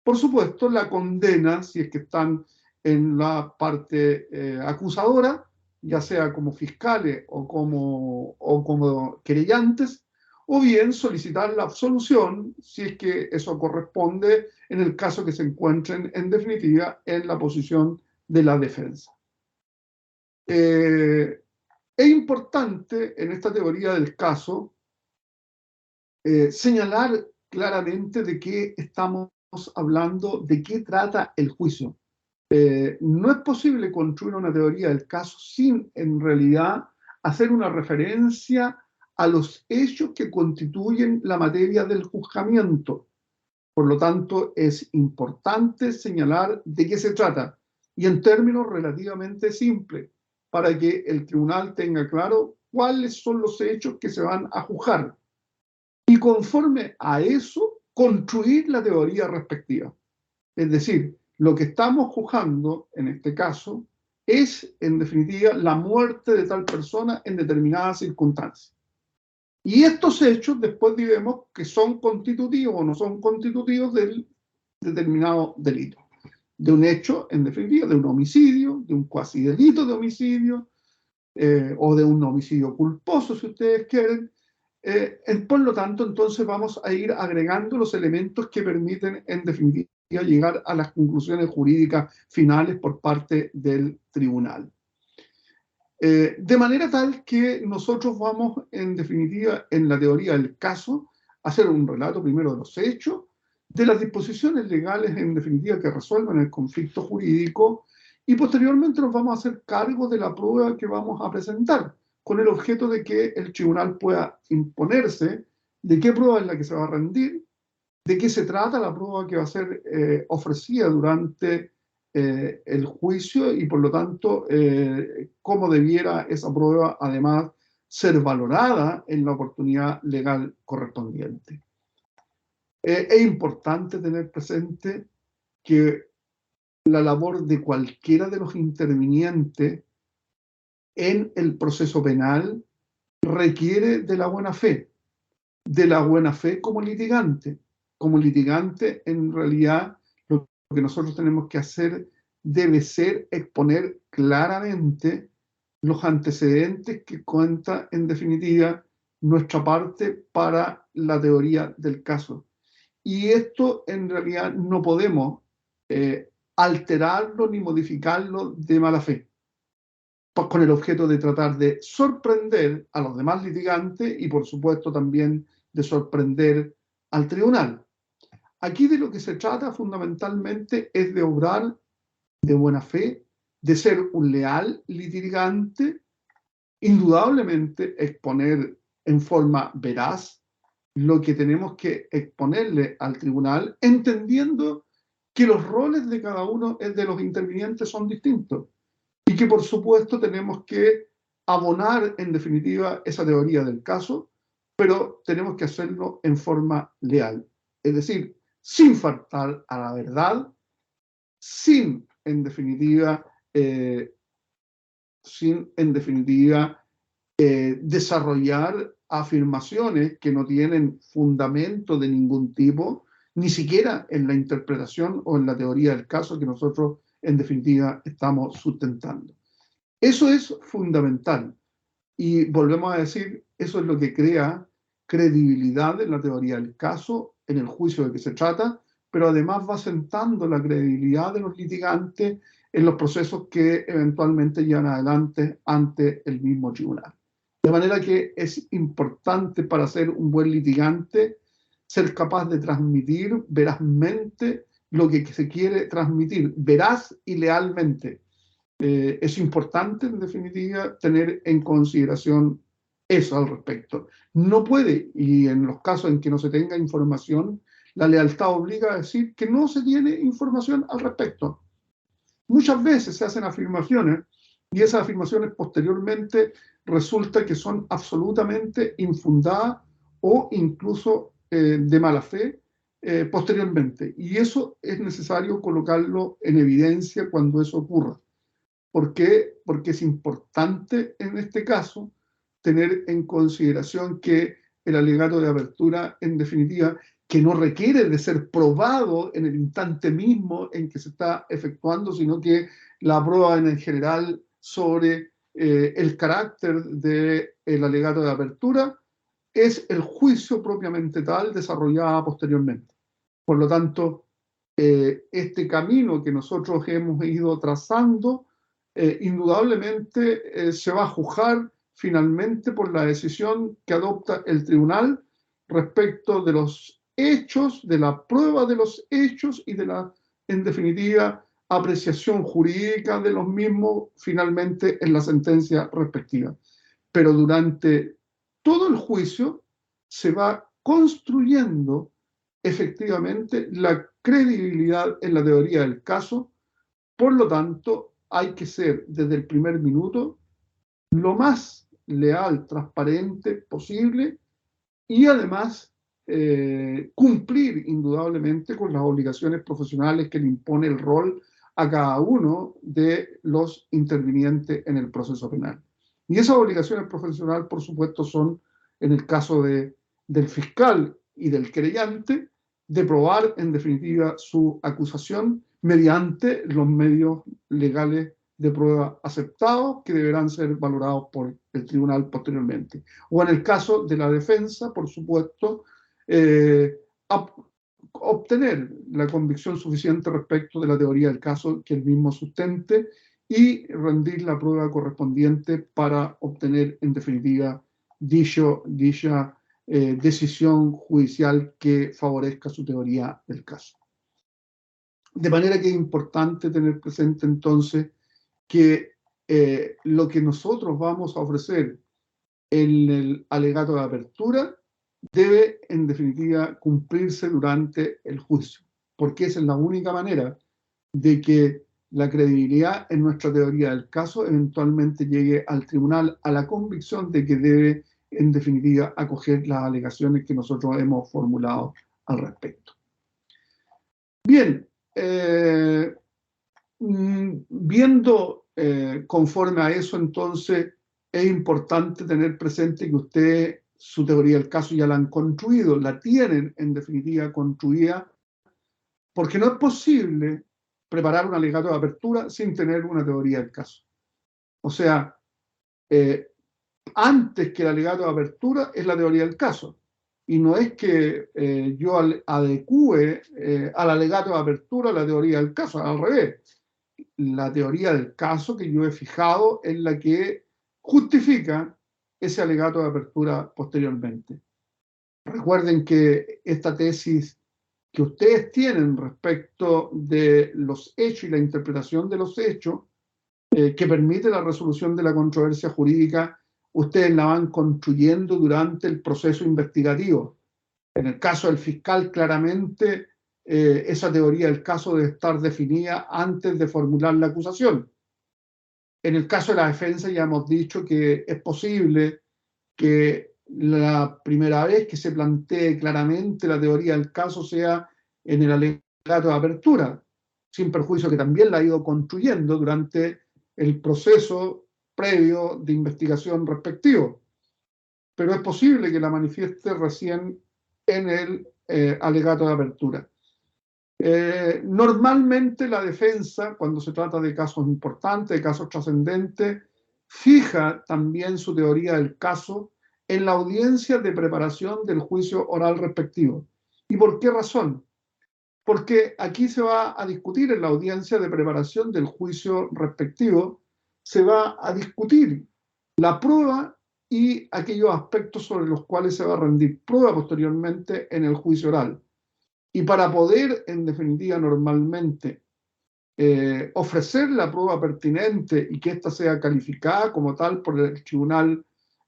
por supuesto, la condena, si es que están en la parte acusadora, ya sea como fiscales o como querellantes, o bien solicitar la absolución, si es que eso corresponde en el caso que se encuentren, en definitiva, en la posición de la defensa. Es importante en esta teoría del caso señalar claramente de qué estamos hablando, de qué trata el juicio. No es posible construir una teoría del caso sin, en realidad, hacer una referencia a los hechos que constituyen la materia del juzgamiento. Por lo tanto, es importante señalar de qué se trata y en términos relativamente simples, para que el tribunal tenga claro cuáles son los hechos que se van a juzgar y conforme a eso construir la teoría respectiva. Es decir, lo que estamos juzgando en este caso es, en definitiva, la muerte de tal persona en determinadas circunstancias. Y estos hechos después diremos que son constitutivos o no son constitutivos del determinado delito. De un hecho, en definitiva, de un homicidio, de un cuasi delito de homicidio, o de un homicidio culposo, si ustedes quieren. Por lo tanto, entonces vamos a ir agregando los elementos que permiten, en definitiva, llegar a las conclusiones jurídicas finales por parte del tribunal. De manera tal que nosotros vamos, en definitiva, en la teoría del caso, a hacer un relato primero de los hechos, de las disposiciones legales, en definitiva, que resuelven el conflicto jurídico, y posteriormente nos vamos a hacer cargo de la prueba que vamos a presentar, con el objeto de que el tribunal pueda imponerse de qué prueba es la que se va a rendir, de qué se trata la prueba que va a ser ofrecida durante el juicio y por lo tanto cómo debiera esa prueba además ser valorada en la oportunidad legal correspondiente. Es importante tener presente que la labor de cualquiera de los intervinientes en el proceso penal requiere de la buena fe, como litigante. Como litigante, en realidad, lo que nosotros tenemos que hacer debe ser exponer claramente los antecedentes que cuenta, en definitiva, nuestra parte para la teoría del caso. Y esto, en realidad, no podemos alterarlo ni modificarlo de mala fe, pues con el objeto de tratar de sorprender a los demás litigantes y, por supuesto, también de sorprender al tribunal. Aquí de lo que se trata fundamentalmente es de obrar de buena fe, de ser un leal litigante, indudablemente exponer en forma veraz lo que tenemos que exponerle al tribunal, entendiendo que los roles de cada uno de los intervinientes son distintos y que por supuesto tenemos que abonar en definitiva esa teoría del caso, pero tenemos que hacerlo en forma leal, es decir, sin faltar a la verdad, sin en definitiva, desarrollar afirmaciones que no tienen fundamento de ningún tipo, ni siquiera en la interpretación o en la teoría del caso que nosotros en definitiva estamos sustentando. Eso es fundamental. Y volvemos a decir, eso es lo que crea credibilidad en la teoría del caso, en el juicio de que se trata, pero además va sentando la credibilidad de los litigantes en los procesos que eventualmente llevan adelante ante el mismo tribunal. De manera que es importante para ser un buen litigante ser capaz de transmitir verazmente lo que se quiere transmitir, veraz y lealmente. Es importante, en definitiva, tener en consideración eso al respecto. No puede, y en los casos en que no se tenga información, la lealtad obliga a decir que no se tiene información al respecto. Muchas veces se hacen afirmaciones y esas afirmaciones posteriormente resulta que son absolutamente infundadas o incluso de mala fe posteriormente. Y eso es necesario colocarlo en evidencia cuando eso ocurra. ¿Por qué? Porque es importante en este caso tener en consideración que el alegato de apertura, en definitiva, que no requiere de ser probado en el instante mismo en que se está efectuando, sino que la prueba en general sobre el carácter del alegato de apertura es el juicio propiamente tal desarrollado posteriormente. Por lo tanto, este camino que nosotros hemos ido trazando, indudablemente se va a juzgar finalmente por la decisión que adopta el tribunal respecto de los hechos, de la prueba de los hechos y de la, en definitiva, apreciación jurídica de los mismos finalmente en la sentencia respectiva. Pero durante todo el juicio se va construyendo efectivamente la credibilidad en la teoría del caso. Por lo tanto, hay que ser desde el primer minuto lo más leal, transparente posible y además cumplir indudablemente con las obligaciones profesionales que le impone el rol a cada uno de los intervinientes en el proceso penal. Y esas obligaciones profesionales, por supuesto, son, en el caso del fiscal y del querellante, de probar en definitiva su acusación mediante los medios legales de prueba aceptados que deberán ser valorados por el tribunal posteriormente. O en el caso de la defensa, por supuesto, obtener la convicción suficiente respecto de la teoría del caso que el mismo sustente y rendir la prueba correspondiente para obtener, en definitiva, dicha decisión judicial que favorezca su teoría del caso. De manera que es importante tener presente entonces que lo que nosotros vamos a ofrecer en el alegato de apertura debe, en definitiva, cumplirse durante el juicio, porque esa es la única manera de que la credibilidad en nuestra teoría del caso eventualmente llegue al tribunal a la convicción de que debe, en definitiva, acoger las alegaciones que nosotros hemos formulado al respecto. Bien, Viendo conforme a eso, entonces, es importante tener presente que ustedes su teoría del caso ya la han construido, la tienen en definitiva construida, porque no es posible preparar un alegato de apertura sin tener una teoría del caso. O sea, antes que el alegato de apertura es la teoría del caso. Y no es que yo adecúe al alegato de apertura la teoría del caso, al revés. La teoría del caso que yo he fijado es la que justifica ese alegato de apertura posteriormente. Recuerden que esta tesis que ustedes tienen respecto de los hechos y la interpretación de los hechos, que permite la resolución de la controversia jurídica, ustedes la van construyendo durante el proceso investigativo. En el caso del fiscal, claramente esa teoría del caso debe estar definida antes de formular la acusación. En el caso de la defensa ya hemos dicho que es posible que la primera vez que se plantee claramente la teoría del caso sea en el alegato de apertura, sin perjuicio que también la ha ido construyendo durante el proceso previo de investigación respectivo. Pero es posible que la manifieste recién en el alegato de apertura. Normalmente la defensa, cuando se trata de casos importantes, de casos trascendentes, fija también su teoría del caso en la audiencia de preparación del juicio oral respectivo. ¿Y por qué razón? Porque aquí se va a discutir en la audiencia de preparación del juicio respectivo, se va a discutir la prueba y aquellos aspectos sobre los cuales se va a rendir prueba posteriormente en el juicio oral. Y para poder, en definitiva, normalmente ofrecer la prueba pertinente y que ésta sea calificada como tal por el tribunal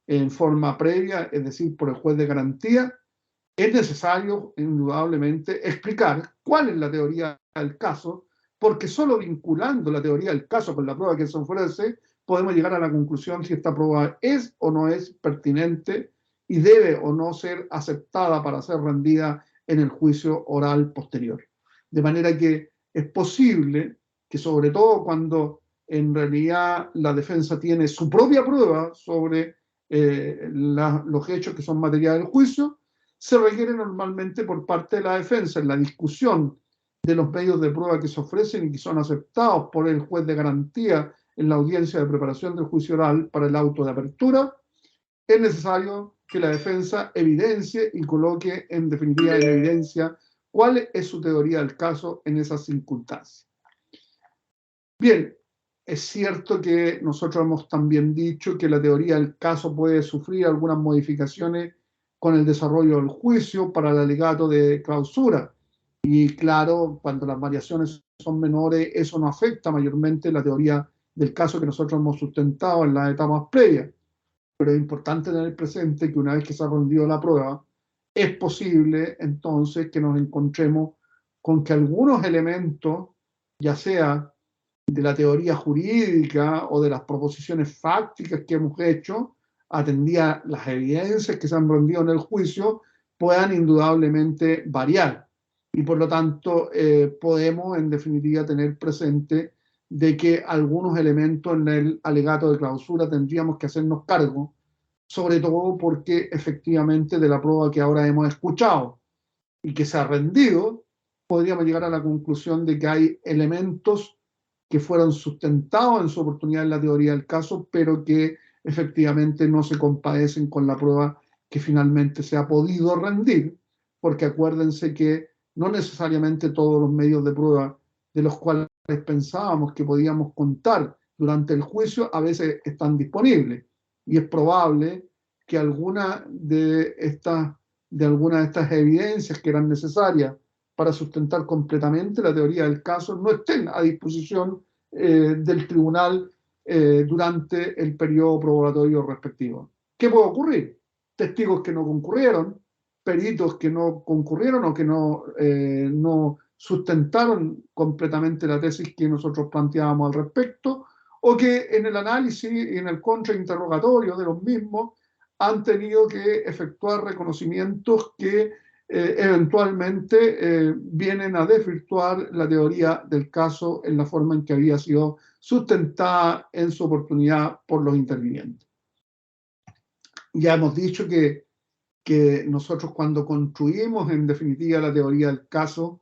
en forma previa, es decir, por el juez de garantía, es necesario, indudablemente, explicar cuál es la teoría del caso, porque solo vinculando la teoría del caso con la prueba que se ofrece, podemos llegar a la conclusión si esta prueba es o no es pertinente y debe o no ser aceptada para ser rendida en el juicio oral posterior. De manera que es posible que, sobre todo cuando en realidad la defensa tiene su propia prueba sobre los hechos que son materia del juicio, se requiere normalmente por parte de la defensa en la discusión de los medios de prueba que se ofrecen y que son aceptados por el juez de garantía en la audiencia de preparación del juicio oral para el auto de apertura, es necesario que la defensa evidencie y coloque en definitiva en evidencia cuál es su teoría del caso en esas circunstancias. Bien, es cierto que nosotros hemos también dicho que la teoría del caso puede sufrir algunas modificaciones con el desarrollo del juicio para el alegato de clausura. Y claro, cuando las variaciones son menores, eso no afecta mayormente la teoría del caso que nosotros hemos sustentado en las etapas previas. Pero es importante tener presente que una vez que se ha rendido la prueba, es posible entonces que nos encontremos con que algunos elementos, ya sea de la teoría jurídica o de las proposiciones fácticas que hemos hecho, atendía las evidencias que se han rendido en el juicio, puedan indudablemente variar. Y por lo tanto, podemos en definitiva tener presente de que algunos elementos en el alegato de clausura tendríamos que hacernos cargo, sobre todo porque efectivamente de la prueba que ahora hemos escuchado y que se ha rendido, podríamos llegar a la conclusión de que hay elementos que fueron sustentados en su oportunidad en la teoría del caso, pero que efectivamente no se compadecen con la prueba que finalmente se ha podido rendir, porque acuérdense que no necesariamente todos los medios de prueba de los cuales pensábamos que podíamos contar durante el juicio a veces están disponibles. Y es probable que algunas de estas evidencias que eran necesarias para sustentar completamente la teoría del caso no estén a disposición del tribunal durante el periodo probatorio respectivo. ¿Qué puede ocurrir? Testigos que no concurrieron, peritos que no concurrieron o que no sustentaron completamente la tesis que nosotros planteábamos al respecto, o que en el análisis y en el contrainterrogatorio de los mismos han tenido que efectuar reconocimientos que eventualmente vienen a desvirtuar la teoría del caso en la forma en que había sido sustentada en su oportunidad por los intervinientes. Ya hemos dicho que nosotros cuando construimos en definitiva la teoría del caso,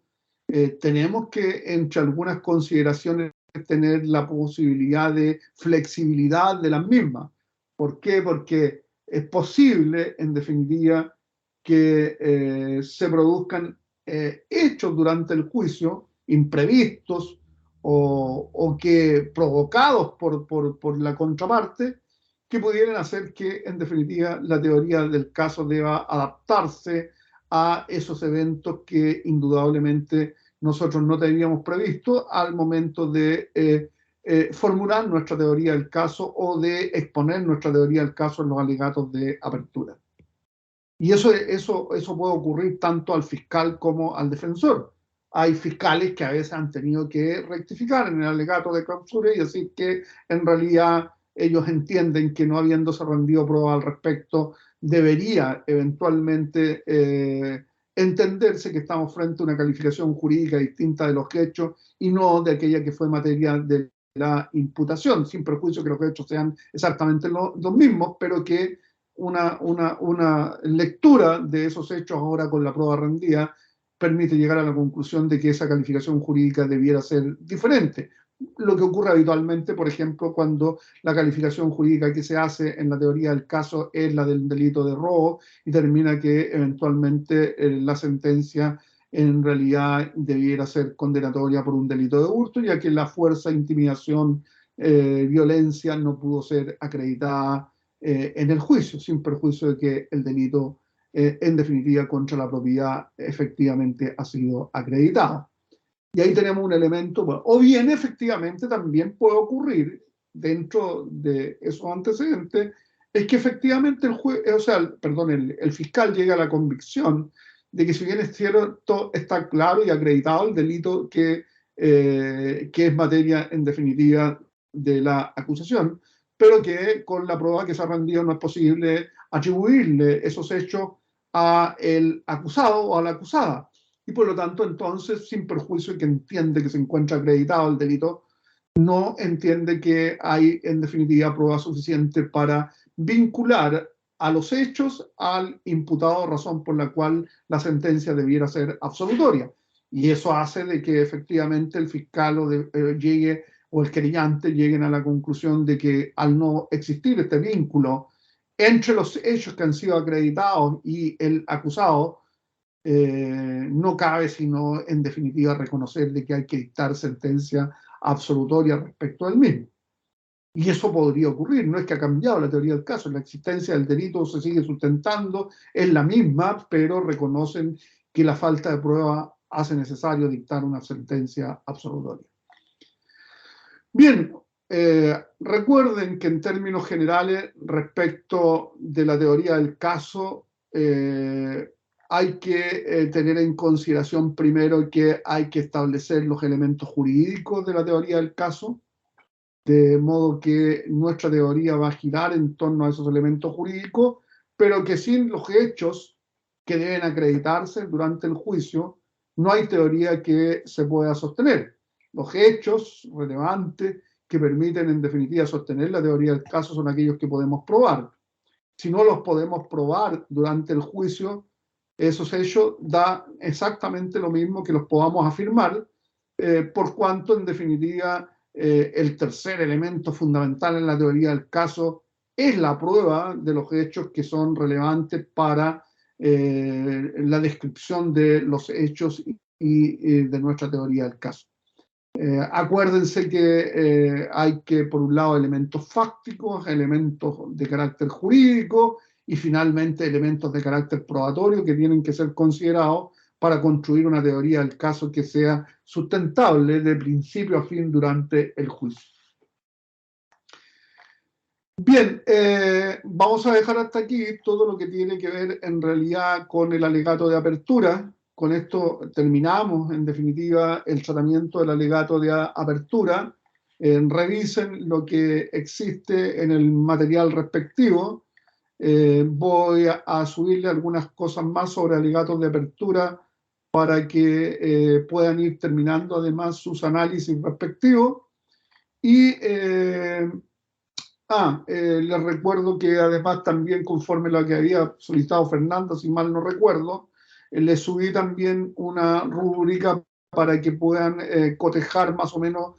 tenemos que, entre algunas consideraciones, tener la posibilidad de flexibilidad de las mismas. ¿Por qué? Porque es posible, en definitiva, que se produzcan hechos durante el juicio imprevistos o que provocados por la contraparte, que pudieran hacer que, en definitiva, la teoría del caso deba adaptarse a esos eventos que indudablemente nosotros no teníamos previsto al momento de formular nuestra teoría del caso o de exponer nuestra teoría del caso en los alegatos de apertura. Y eso puede ocurrir tanto al fiscal como al defensor. Hay fiscales que a veces han tenido que rectificar en el alegato de clausura y decir que en realidad ellos entienden que no habiéndose rendido prueba al respecto, debería eventualmente entenderse que estamos frente a una calificación jurídica distinta de los hechos y no de aquella que fue materia de la imputación, sin perjuicio que los hechos sean exactamente los mismos, pero que una lectura de esos hechos ahora con la prueba rendida permite llegar a la conclusión de que esa calificación jurídica debiera ser diferente. Lo que ocurre habitualmente, por ejemplo, cuando la calificación jurídica que se hace en la teoría del caso es la del delito de robo y termina que eventualmente la sentencia en realidad debiera ser condenatoria por un delito de hurto, ya que la fuerza, intimidación, violencia no pudo ser acreditada en el juicio, sin perjuicio de que el delito, en definitiva, contra la propiedad efectivamente ha sido acreditado. Y ahí tenemos un elemento, bueno, o bien efectivamente también puede ocurrir dentro de esos antecedentes, es que efectivamente el fiscal llega a la convicción de que si bien es cierto, está claro y acreditado el delito que es materia en definitiva de la acusación, pero que con la prueba que se ha rendido no es posible atribuirle esos hechos a el acusado o a la acusada. Y por lo tanto, entonces, sin perjuicio de que entiende que se encuentra acreditado el delito, no entiende que hay, en definitiva, prueba suficiente para vincular a los hechos al imputado, razón por la cual la sentencia debiera ser absolutoria. Y eso hace de que efectivamente el fiscal llegue o el querellante lleguen a la conclusión de que al no existir este vínculo entre los hechos que han sido acreditados y el acusado, no cabe sino en definitiva reconocer de que hay que dictar sentencia absolutoria respecto al mismo. Y eso podría ocurrir, no es que ha cambiado la teoría del caso, la existencia del delito se sigue sustentando, es la misma, pero reconocen que la falta de prueba hace necesario dictar una sentencia absolutoria. Bien, recuerden que en términos generales, respecto de la teoría del caso, hay que tener en consideración primero que hay que establecer los elementos jurídicos de la teoría del caso, de modo que nuestra teoría va a girar en torno a esos elementos jurídicos, pero que sin los hechos que deben acreditarse durante el juicio, no hay teoría que se pueda sostener. Los hechos relevantes que permiten en definitiva sostener la teoría del caso son aquellos que podemos probar. Si no los podemos probar durante el juicio, esos hechos da exactamente lo mismo que los podamos afirmar, por cuanto en definitiva el tercer elemento fundamental en la teoría del caso es la prueba de los hechos que son relevantes para la descripción de los hechos y de nuestra teoría del caso. Acuérdense que hay que, por un lado, elementos fácticos, elementos de carácter jurídico y finalmente elementos de carácter probatorio que tienen que ser considerados para construir una teoría del caso que sea sustentable de principio a fin durante el juicio. Bien, vamos a dejar hasta aquí todo lo que tiene que ver en realidad con el alegato de apertura. Con esto terminamos, en definitiva, el tratamiento del alegato de apertura. Revisen lo que existe en el material respectivo. Voy a subirle algunas cosas más sobre alegatos de apertura para que puedan ir terminando además sus análisis respectivos. Y les recuerdo que además también conforme a lo que había solicitado Fernanda, si mal no recuerdo, le subí también una rúbrica para que puedan cotejar más o menos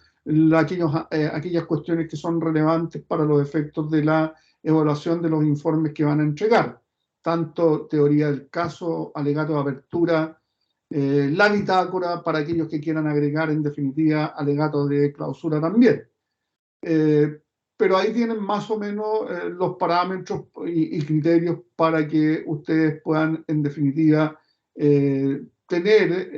aquellas cuestiones que son relevantes para los efectos de la evaluación de los informes que van a entregar, tanto teoría del caso, alegato de apertura, la bitácora para aquellos que quieran agregar en definitiva alegatos de clausura también. Pero ahí tienen más o menos los parámetros y criterios para que ustedes puedan en definitiva tener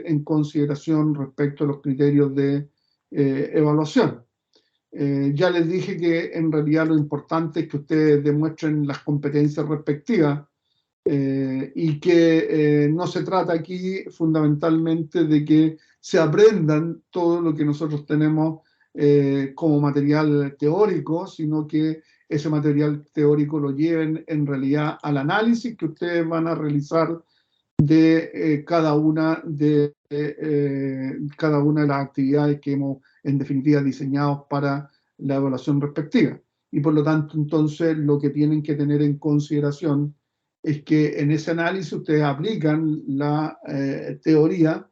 en consideración respecto a los criterios de evaluación. Ya les dije que en realidad lo importante es que ustedes demuestren las competencias respectivas y que no se trata aquí fundamentalmente de que se aprendan todo lo que nosotros tenemos como material teórico, sino que ese material teórico lo lleven en realidad al análisis que ustedes van a realizar de cada una de las actividades que hemos en definitiva diseñado para la evaluación respectiva. Y por lo tanto, entonces, lo que tienen que tener en consideración es que en ese análisis ustedes aplican la teoría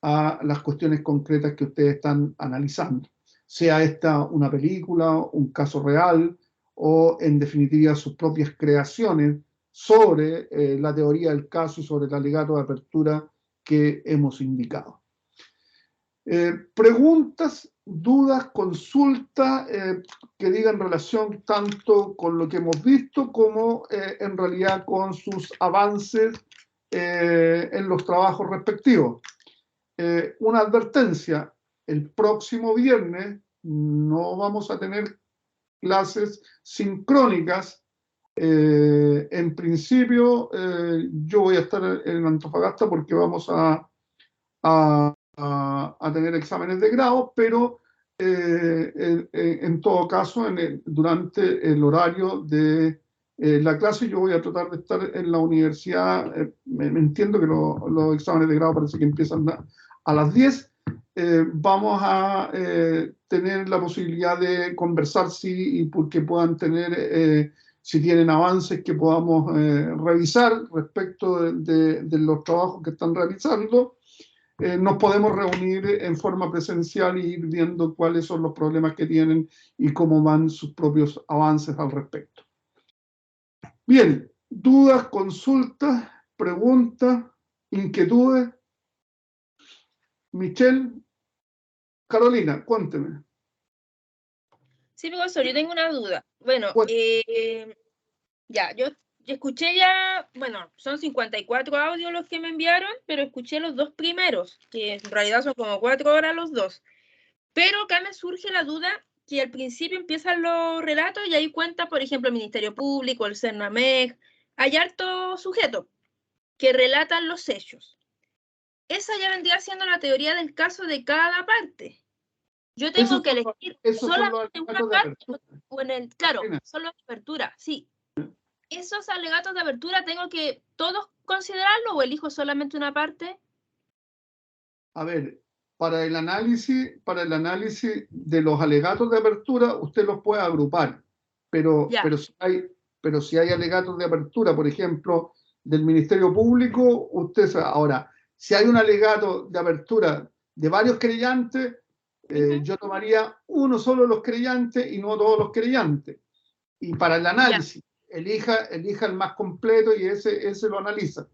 a las cuestiones concretas que ustedes están analizando, sea esta una película, un caso real o en definitiva sus propias creaciones sobre la teoría del caso y sobre el alegato de apertura que hemos indicado. Preguntas, dudas, consultas que digan relación tanto con lo que hemos visto como en realidad con sus avances en los trabajos respectivos. Una advertencia, el próximo viernes no vamos a tener clases sincrónicas. En principio, yo voy a estar en Antofagasta porque vamos a tener exámenes de grado, pero en todo caso, durante el horario de la clase, yo voy a tratar de estar en la universidad. Me entiendo que los exámenes de grado parece que empiezan a las 10. Vamos a tener la posibilidad de conversar, sí, y porque puedan tener, si tienen avances que podamos revisar respecto de los trabajos que están realizando. Nos podemos reunir en forma presencial y ir viendo cuáles son los problemas que tienen y cómo van sus propios avances al respecto. Bien, dudas, consultas, preguntas, inquietudes. Michelle, Carolina, cuénteme. Sí, profesor, yo tengo una duda. Bueno, yo escuché bueno, son 54 audios los que me enviaron, pero escuché los 2 primeros, que en realidad son como 4 horas los 2. Pero acá me surge la duda que al principio empiezan los relatos y ahí cuenta, por ejemplo, el Ministerio Público, el CERNAMEG, hay hartos sujetos que relatan los hechos. Esa ya vendría siendo la teoría del caso de cada parte. Yo tengo que elegir solamente una parte o en el, claro, solo de apertura, sí. ¿Esos alegatos de apertura tengo que todos considerarlo o elijo solamente una parte? A ver, para el análisis de los alegatos de apertura, usted los puede agrupar, pero si hay alegatos de apertura, por ejemplo, del Ministerio Público, usted sabe. Ahora, si hay un alegato de apertura de varios querellantes, yo tomaría uno solo de los querellantes y no todos los querellantes. Y para el análisis, elija el más completo y ese lo analiza.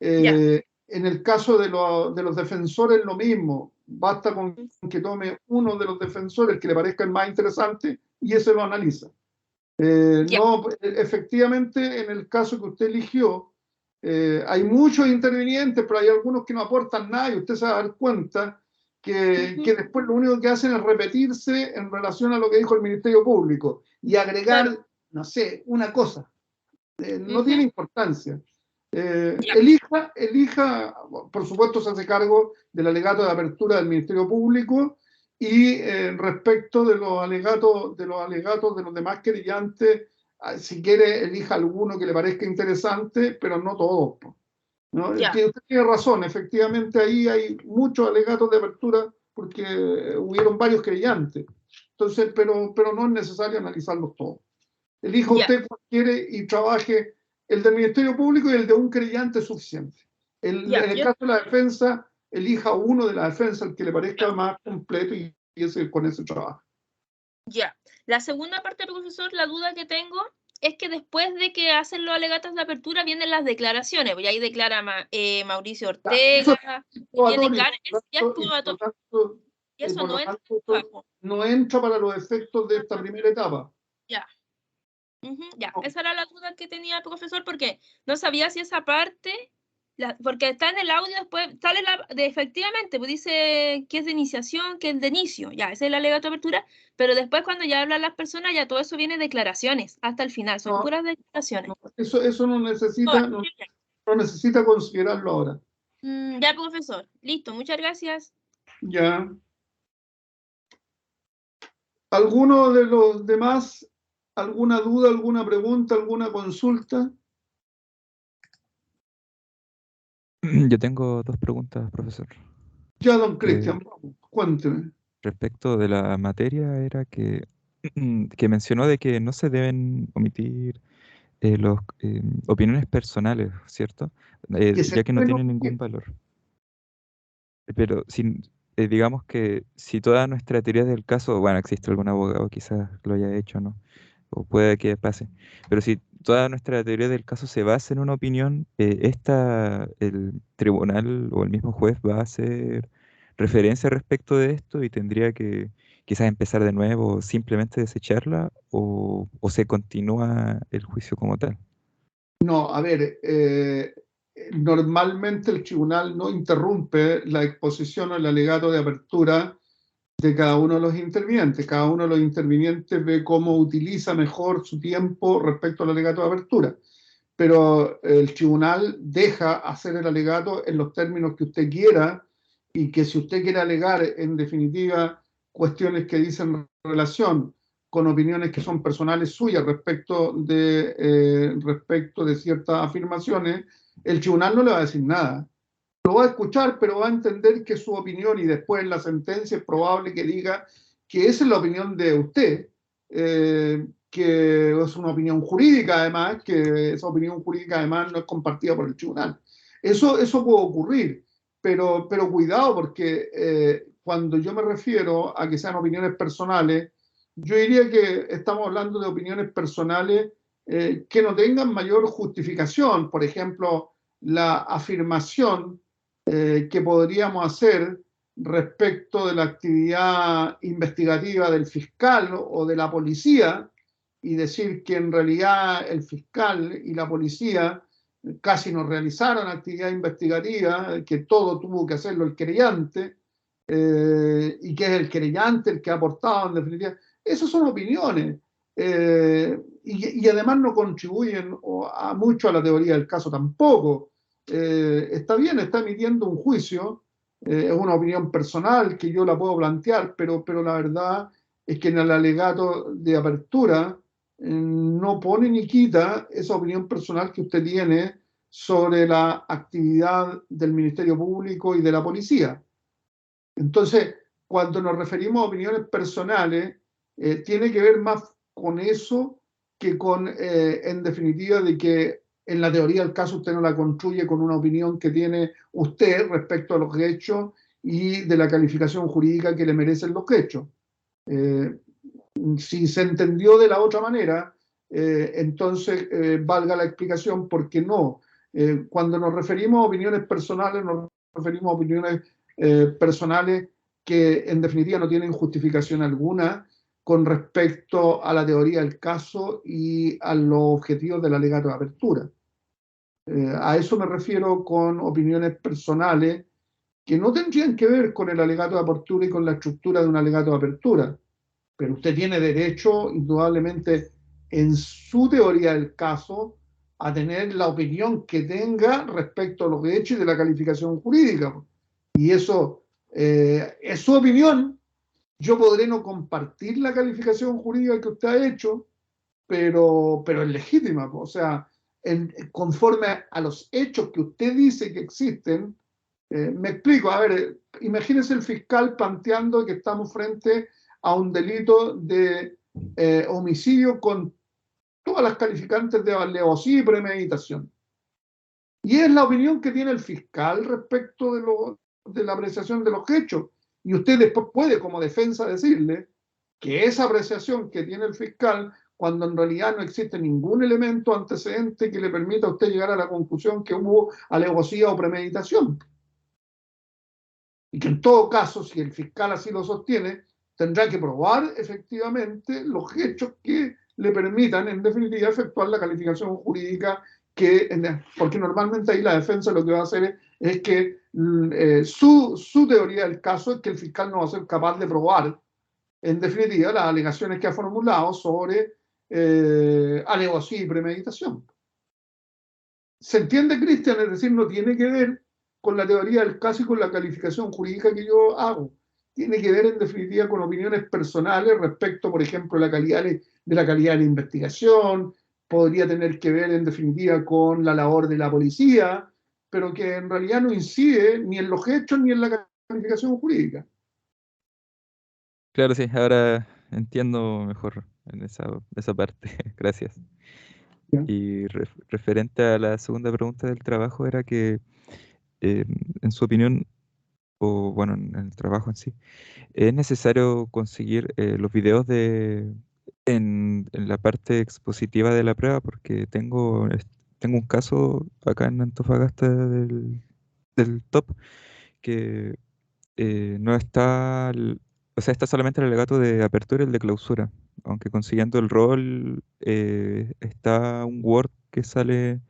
En el caso de los defensores, lo mismo. Basta con que tome uno de los defensores que le parezca el más interesante y ese lo analiza. No, efectivamente, en el caso que usted eligió, hay muchos intervinientes, pero hay algunos que no aportan nada y usted se va a dar cuenta que después lo único que hacen es repetirse en relación a lo que dijo el Ministerio Público y agregar, no sé, una cosa. No tiene importancia. Elija, por supuesto se hace cargo del alegato de apertura del Ministerio Público y respecto de los alegatos de los demás querellantes, si quiere, elija alguno que le parezca interesante, pero no todos, ¿no? Ya, Usted tiene razón, efectivamente ahí hay muchos alegatos de apertura porque hubieron varios creyentes. Entonces, pero no es necesario analizarlos todos. Elija ya, usted cuál quiere y trabaje el del Ministerio Público y el de un creyente es suficiente. ya, En el caso de la defensa, elija uno de la defensa, el que le parezca más completo y ese, con ese trabajo. ya. La segunda parte, profesor, la duda que tengo es que después de que hacen los alegatos de apertura vienen las declaraciones, y ahí declara Mauricio Eso Ortega, es y tiene probatorio ya es y por lo probatorio, tanto, y eso por no lo entra tanto en trabajo. no entra para los efectos de esta primera etapa. Ya. Ya, No, esa era la duda que tenía el profesor porque no sabía si esa parte, porque está en el audio, después sale efectivamente, pues dice que es de iniciación, que es de inicio, ya, ese es el alegato de apertura, pero después cuando ya hablan las personas, ya todo eso viene declaraciones, hasta el final, son no, puras declaraciones. eso Oh, no necesita considerarlo ahora. ya, profesor, listo, muchas gracias. Ya. ¿Alguno de los demás? ¿Alguna duda, alguna pregunta, alguna consulta? Yo tengo dos preguntas, profesor. Ya, don Cristian, cuénteme. Respecto de la materia, era que, que mencionó de que no se deben omitir los opiniones personales, ¿cierto? Que se Ya que no bueno, tienen ningún valor. Pero digamos que si toda nuestra teoría del caso, bueno, existe algún abogado quizás lo haya hecho, ¿no? O puede que pase. Pero si toda nuestra teoría del caso se basa en una opinión, el tribunal o el mismo juez va a hacer referencia respecto de esto y tendría que quizás empezar de nuevo o simplemente desecharla o se continúa el juicio como tal. no, a ver, normalmente el tribunal no interrumpe la exposición o el alegato de apertura de cada uno de los intervinientes. Cada uno de los intervinientes ve cómo utiliza mejor su tiempo respecto al alegato de apertura. Pero el tribunal deja hacer el alegato en los términos que usted quiera y que si usted quiere alegar, en definitiva, cuestiones que dicen relación con opiniones que son personales suyas respecto de ciertas afirmaciones, el tribunal no le va a decir nada. Lo va a escuchar, pero va a entender que es su opinión y después en la sentencia es probable que diga que esa es la opinión de usted, que es una opinión jurídica además, que esa opinión jurídica además no es compartida por el tribunal. Eso puede ocurrir, pero cuidado porque cuando yo me refiero a que sean opiniones personales, yo diría que estamos hablando de opiniones personales que no tengan mayor justificación. Por ejemplo, la afirmación que podríamos hacer respecto de la actividad investigativa del fiscal o de la policía y decir que en realidad el fiscal y la policía casi no realizaron actividad investigativa, que todo tuvo que hacerlo el querellante y que es el querellante el que ha aportado en definitiva. Esas son opiniones y además no contribuyen mucho a la teoría del caso tampoco. Está bien, está emitiendo un juicio, es una opinión personal que yo la puedo plantear, pero la verdad es que en el alegato de apertura no pone ni quita esa opinión personal que usted tiene sobre la actividad del Ministerio Público y de la policía. Entonces, cuando nos referimos a opiniones personales, tiene que ver más con eso que con, en definitiva, de que en la teoría del caso usted no la construye con una opinión que tiene usted respecto a los hechos y de la calificación jurídica que le merecen los hechos. Eh, si se entendió de la otra manera, entonces valga la explicación porque no. Cuando nos referimos a opiniones personales, nos referimos a opiniones personales que en definitiva no tienen justificación alguna con respecto a la teoría del caso y a los objetivos del alegato de apertura. A eso me refiero con opiniones personales que no tendrían que ver con el alegato de apertura y con la estructura de un alegato de apertura, pero usted tiene derecho, indudablemente, en su teoría del caso, a tener la opinión que tenga respecto a los hechos y de la calificación jurídica. Y eso es su opinión. Yo podré no compartir la calificación jurídica que usted ha hecho, pero es legítima. O sea, conforme a los hechos que usted dice que existen, me explico, a ver, imagínese el fiscal planteando que estamos frente a un delito de homicidio con todas las calificantes de alevosía y premeditación. Y es la opinión que tiene el fiscal respecto de la apreciación de los hechos. Y usted después puede, como defensa, decirle que esa apreciación que tiene el fiscal, cuando en realidad no existe ningún elemento antecedente que le permita a usted llegar a la conclusión que hubo alevosía o premeditación. Y que en todo caso, si el fiscal así lo sostiene, tendrá que probar efectivamente los hechos que le permitan, en definitiva, efectuar la calificación jurídica porque normalmente ahí la defensa lo que va a hacer es que su teoría del caso es que el fiscal no va a ser capaz de probar, en definitiva, las alegaciones que ha formulado sobre alevosía y premeditación. ¿Se entiende, Cristian? Es decir, no tiene que ver con la teoría del caso y con la calificación jurídica que yo hago. Tiene que ver, en definitiva, con opiniones personales respecto, por ejemplo, de la calidad de la investigación. Podría tener que ver, en definitiva, con la labor de la policía, pero que en realidad no incide ni en los hechos ni en la calificación jurídica. Claro, sí, ahora entiendo mejor en esa parte. Gracias. ¿Ya? Y referente a la segunda pregunta del trabajo era que, en su opinión, o bueno, en el trabajo en sí, ¿es necesario conseguir los videos en la parte expositiva de la prueba? Porque tengo un caso acá en Antofagasta del top que no está, o sea, está solamente el alegato de apertura y el de clausura, aunque consiguiendo el rol está un Word que sale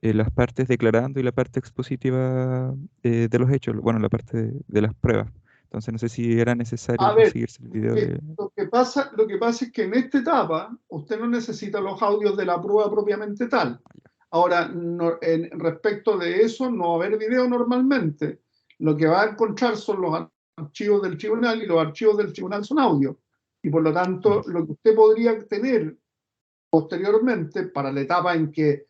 las partes declarando y la parte expositiva de los hechos, bueno, la parte de las pruebas. Entonces no sé si era necesario A ver, conseguirse el video de... lo que pasa es que en esta etapa usted no necesita los audios de la prueba propiamente tal. Ahora, respecto de eso, no va a haber video normalmente. Lo que va a encontrar son los archivos del tribunal y los archivos del tribunal son audio. Y por lo tanto, lo que usted podría tener posteriormente, para la etapa en que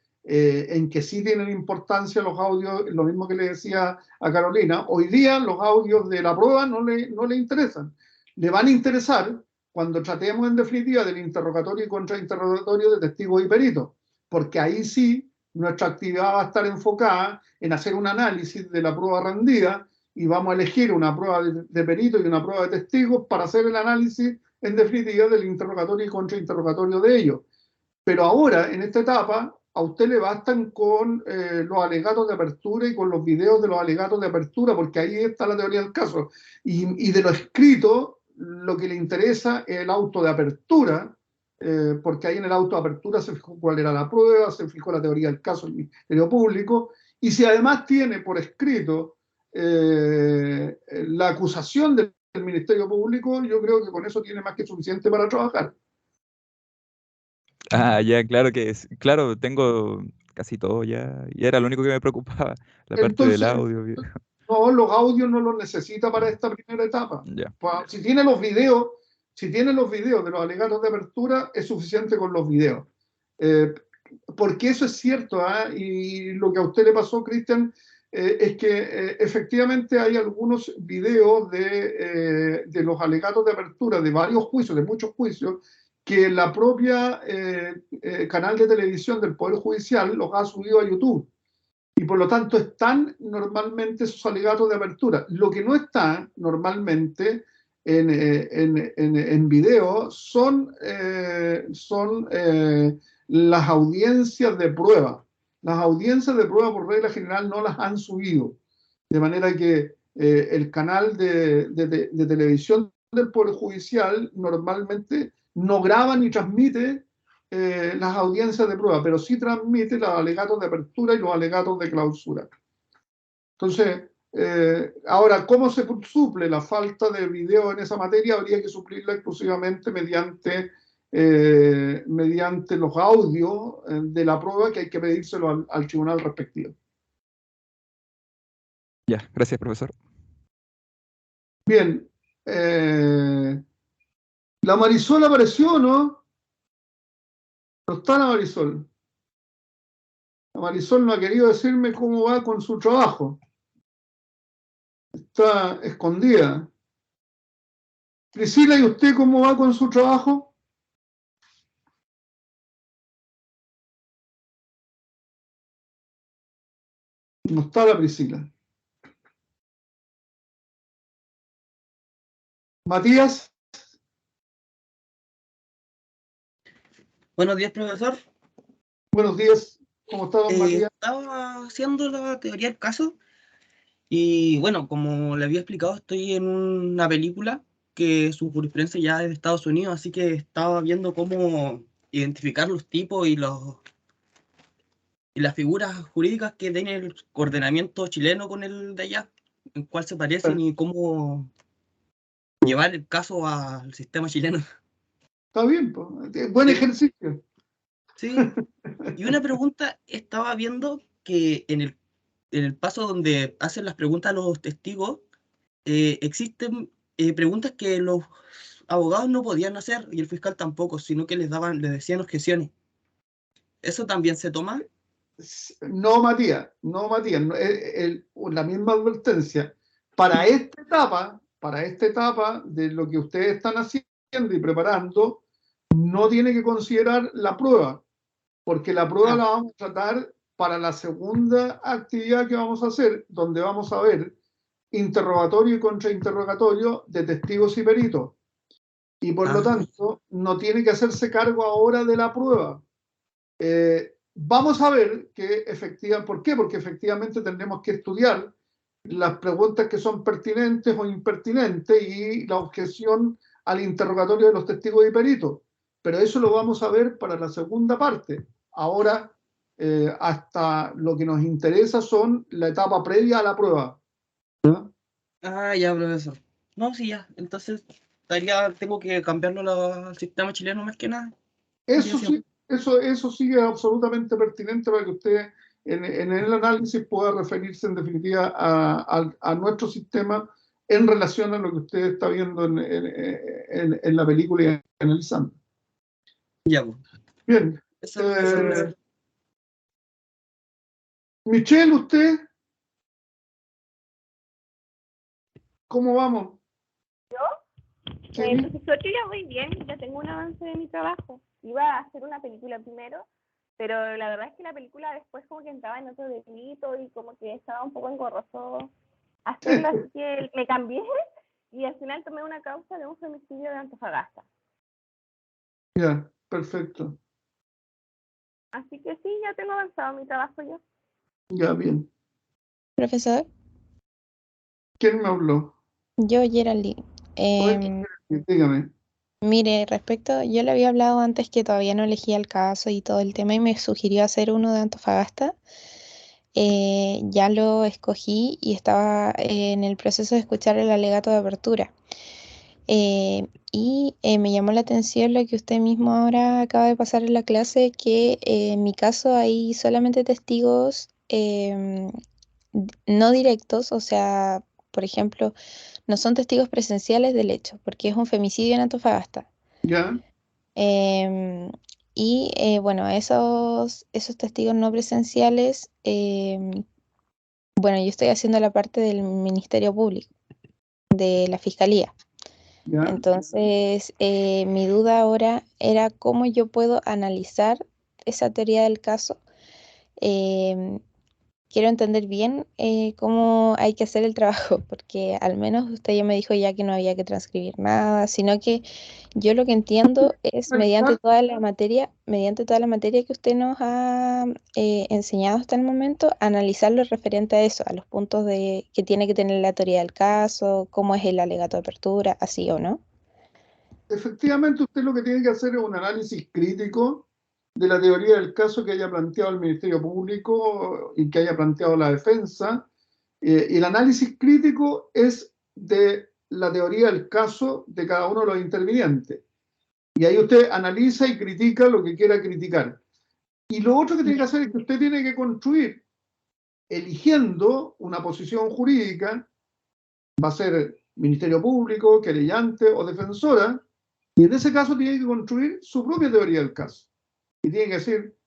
sí tienen importancia los audios, lo mismo que le decía a Carolina, hoy día los audios de la prueba no le interesan. Le van a interesar cuando tratemos en definitiva del interrogatorio y contrainterrogatorio de testigos y peritos, porque ahí sí nuestra actividad va a estar enfocada en hacer un análisis de la prueba rendida y vamos a elegir una prueba de perito y una prueba de testigos para hacer el análisis en definitiva del interrogatorio y contrainterrogatorio de ellos. Pero ahora, en esta etapa, a usted le bastan con los alegatos de apertura y con los videos de los alegatos de apertura, porque ahí está la teoría del caso. Y de lo escrito, lo que le interesa es el auto de apertura, porque ahí en el auto de apertura se fijó cuál era la prueba, se fijó la teoría del caso del Ministerio Público, y si además tiene por escrito la acusación del Ministerio Público, yo creo que con eso tiene más que suficiente para trabajar. Ah, ya, claro claro, tengo casi todo ya, y era lo único que me preocupaba, la parte del Entonces, audio. no, los audios no los necesita para esta primera etapa. Ya, Pues, si tiene los videos de los alegatos de apertura, es suficiente con los videos. Porque eso es cierto, ¿eh? Y lo que a usted le pasó, Cristian, es que efectivamente hay algunos videos de los alegatos de apertura de varios juicios, de muchos juicios, que la propia canal de televisión del Poder Judicial los ha subido a YouTube. Y por lo tanto están normalmente esos alegatos de apertura. Lo que no está normalmente en video son las audiencias de prueba. Las audiencias de prueba por regla general no las han subido. De manera que el canal de televisión del Poder Judicial normalmente no graba ni transmite las audiencias de prueba, pero sí transmite los alegatos de apertura y los alegatos de clausura. Entonces, ahora, ¿cómo se suple la falta de video en esa materia? Habría que suplirla exclusivamente mediante los audios de la prueba, que hay que pedírselo al tribunal respectivo. ya, gracias, profesor. Bien, la Marisol apareció, ¿no? No está la Marisol. La Marisol no ha querido decirme cómo va con su trabajo. Está escondida. Priscila, ¿y usted cómo va con su trabajo? No está la Priscila. Matías. Buenos días, profesor. Buenos días. ¿Cómo está, don Matías? Estaba haciendo la teoría del caso y bueno, como le había explicado, estoy en una película que su jurisprudencia ya es de Estados Unidos, así que estaba viendo cómo identificar los tipos y las figuras jurídicas que tiene el ordenamiento chileno con el de allá, en cuál se parecen y cómo llevar el caso al sistema chileno. Está bien, pues. Buen ejercicio. Sí. Y una pregunta, estaba viendo que en el paso donde hacen las preguntas a los testigos, existen preguntas que los abogados no podían hacer y el fiscal tampoco, sino que les decían objeciones. ¿Eso también se toma? No, Matías, no, Matías. La misma advertencia. Para esta etapa de lo que ustedes están haciendo y preparando, no tiene que considerar la prueba, porque la prueba la vamos a tratar para la segunda actividad que vamos a hacer, donde vamos a ver interrogatorio y contrainterrogatorio de testigos y peritos. Y por lo tanto, no tiene que hacerse cargo ahora de la prueba. Vamos a ver que efectivamente, ¿por qué? Porque efectivamente tendremos que estudiar las preguntas que son pertinentes o impertinentes y la objeción al interrogatorio de los testigos y peritos. Pero eso lo vamos a ver para la segunda parte. Ahora, hasta lo que nos interesa son la etapa previa a la prueba. ¿No? Ya, profesor. No, sí, ya. Entonces, tengo que cambiarlo al sistema chileno más que nada. Eso sí, eso sí es absolutamente pertinente para que usted en el análisis pueda referirse en definitiva a nuestro sistema en relación a lo que usted está viendo en la película y analizando. Ya, pues. Bien. Eso Michelle, ¿usted? ¿Cómo vamos? ¿Yo? Sí. Profesor, yo ya voy bien, ya tengo un avance de mi trabajo. Iba a hacer una película primero, pero la verdad es que la película después como que entraba en otro delito y como que estaba un poco engorroso hacerlo, así que me cambié y al final tomé una causa de un femicidio de Antofagasta. Ya, perfecto. Así que sí, ya tengo avanzado mi trabajo yo. Ya, bien. Profesor, ¿Quién me habló? yo Geraldine. Dígame. Mire, yo le había hablado antes que todavía no elegía el caso y todo el tema y me sugirió hacer uno de Antofagasta. Ya lo escogí y estaba en el proceso de escuchar el alegato de apertura. Me llamó la atención lo que usted mismo ahora acaba de pasar en la clase, que en mi caso hay solamente testigos no directos, o sea, por ejemplo, no son testigos presenciales del hecho, porque es un femicidio en Antofagasta. Ya, Bueno, esos testigos no presenciales, bueno, yo estoy haciendo la parte del Ministerio Público, de la Fiscalía. ya. Entonces, mi duda ahora era cómo yo puedo analizar esa teoría del caso. Quiero entender bien cómo hay que hacer el trabajo, porque al menos usted ya me dijo ya que no había que transcribir nada, sino que yo lo que entiendo es mediante toda la materia que usted nos ha enseñado hasta el momento, analizar lo referente a eso, a los puntos que tiene que tener la teoría del caso, cómo es el alegato de apertura, así o no. Efectivamente, usted lo que tiene que hacer es un análisis crítico de la teoría del caso que haya planteado el Ministerio Público y que haya planteado la defensa. Y el análisis crítico es de la teoría del caso de cada uno de los intervinientes. Y ahí usted analiza y critica lo que quiera criticar. Y lo otro que tiene que hacer es que usted tiene que construir, eligiendo una posición jurídica, va a ser Ministerio Público, querellante o defensora, y en ese caso tiene que construir su propia teoría del caso. y tiene que decir,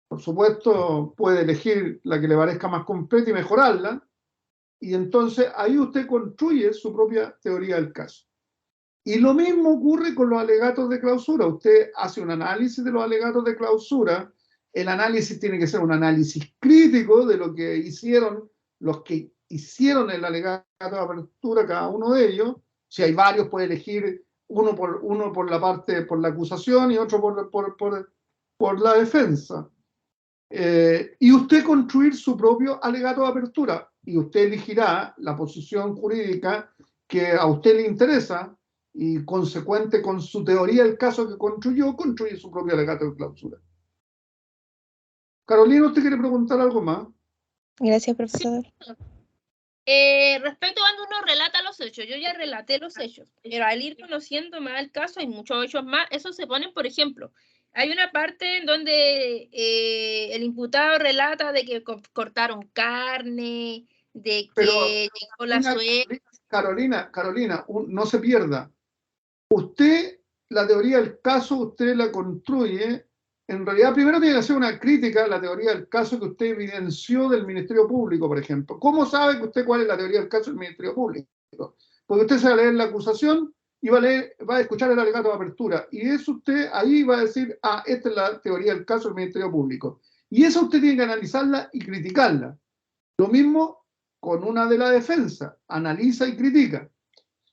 por supuesto, puede elegir la que le parezca más completa y mejorarla, y entonces ahí usted construye su propia teoría del caso. Y lo mismo ocurre con los alegatos de clausura. Usted hace un análisis de los alegatos de clausura. El análisis tiene que ser un análisis crítico de lo que hicieron los que hicieron el alegato de apertura, cada uno de ellos. Si hay varios, puede elegir uno por la parte, por la acusación y otro por la defensa. Y usted construir su propio alegato de apertura. Y usted elegirá la posición jurídica que a usted le interesa, y consecuente con su teoría del caso que construyó, construye su propio alegato de clausura. Carolina, ¿usted quiere preguntar algo más? Gracias, profesor. Respecto a cuando uno relata los hechos, yo ya relaté los hechos, pero al ir conociendo más el caso, hay muchos hechos más. Eso se ponen, por ejemplo, hay una parte en donde el imputado relata de que cortaron carne, de que llegó la suerte. Carolina, no se pierda. Usted, la teoría del caso, usted la construye. En realidad, primero tiene que hacer una crítica a la teoría del caso que usted evidenció del Ministerio Público, por ejemplo. ¿Cómo sabe que usted cuál es la teoría del caso del Ministerio Público? Porque usted se va a leer la acusación y va a escuchar el alegato de apertura. Y eso usted ahí va a decir, ah, esta es la teoría del caso del Ministerio Público. Y eso usted tiene que analizarla y criticarla. Lo mismo con una de la defensa, analiza y critica.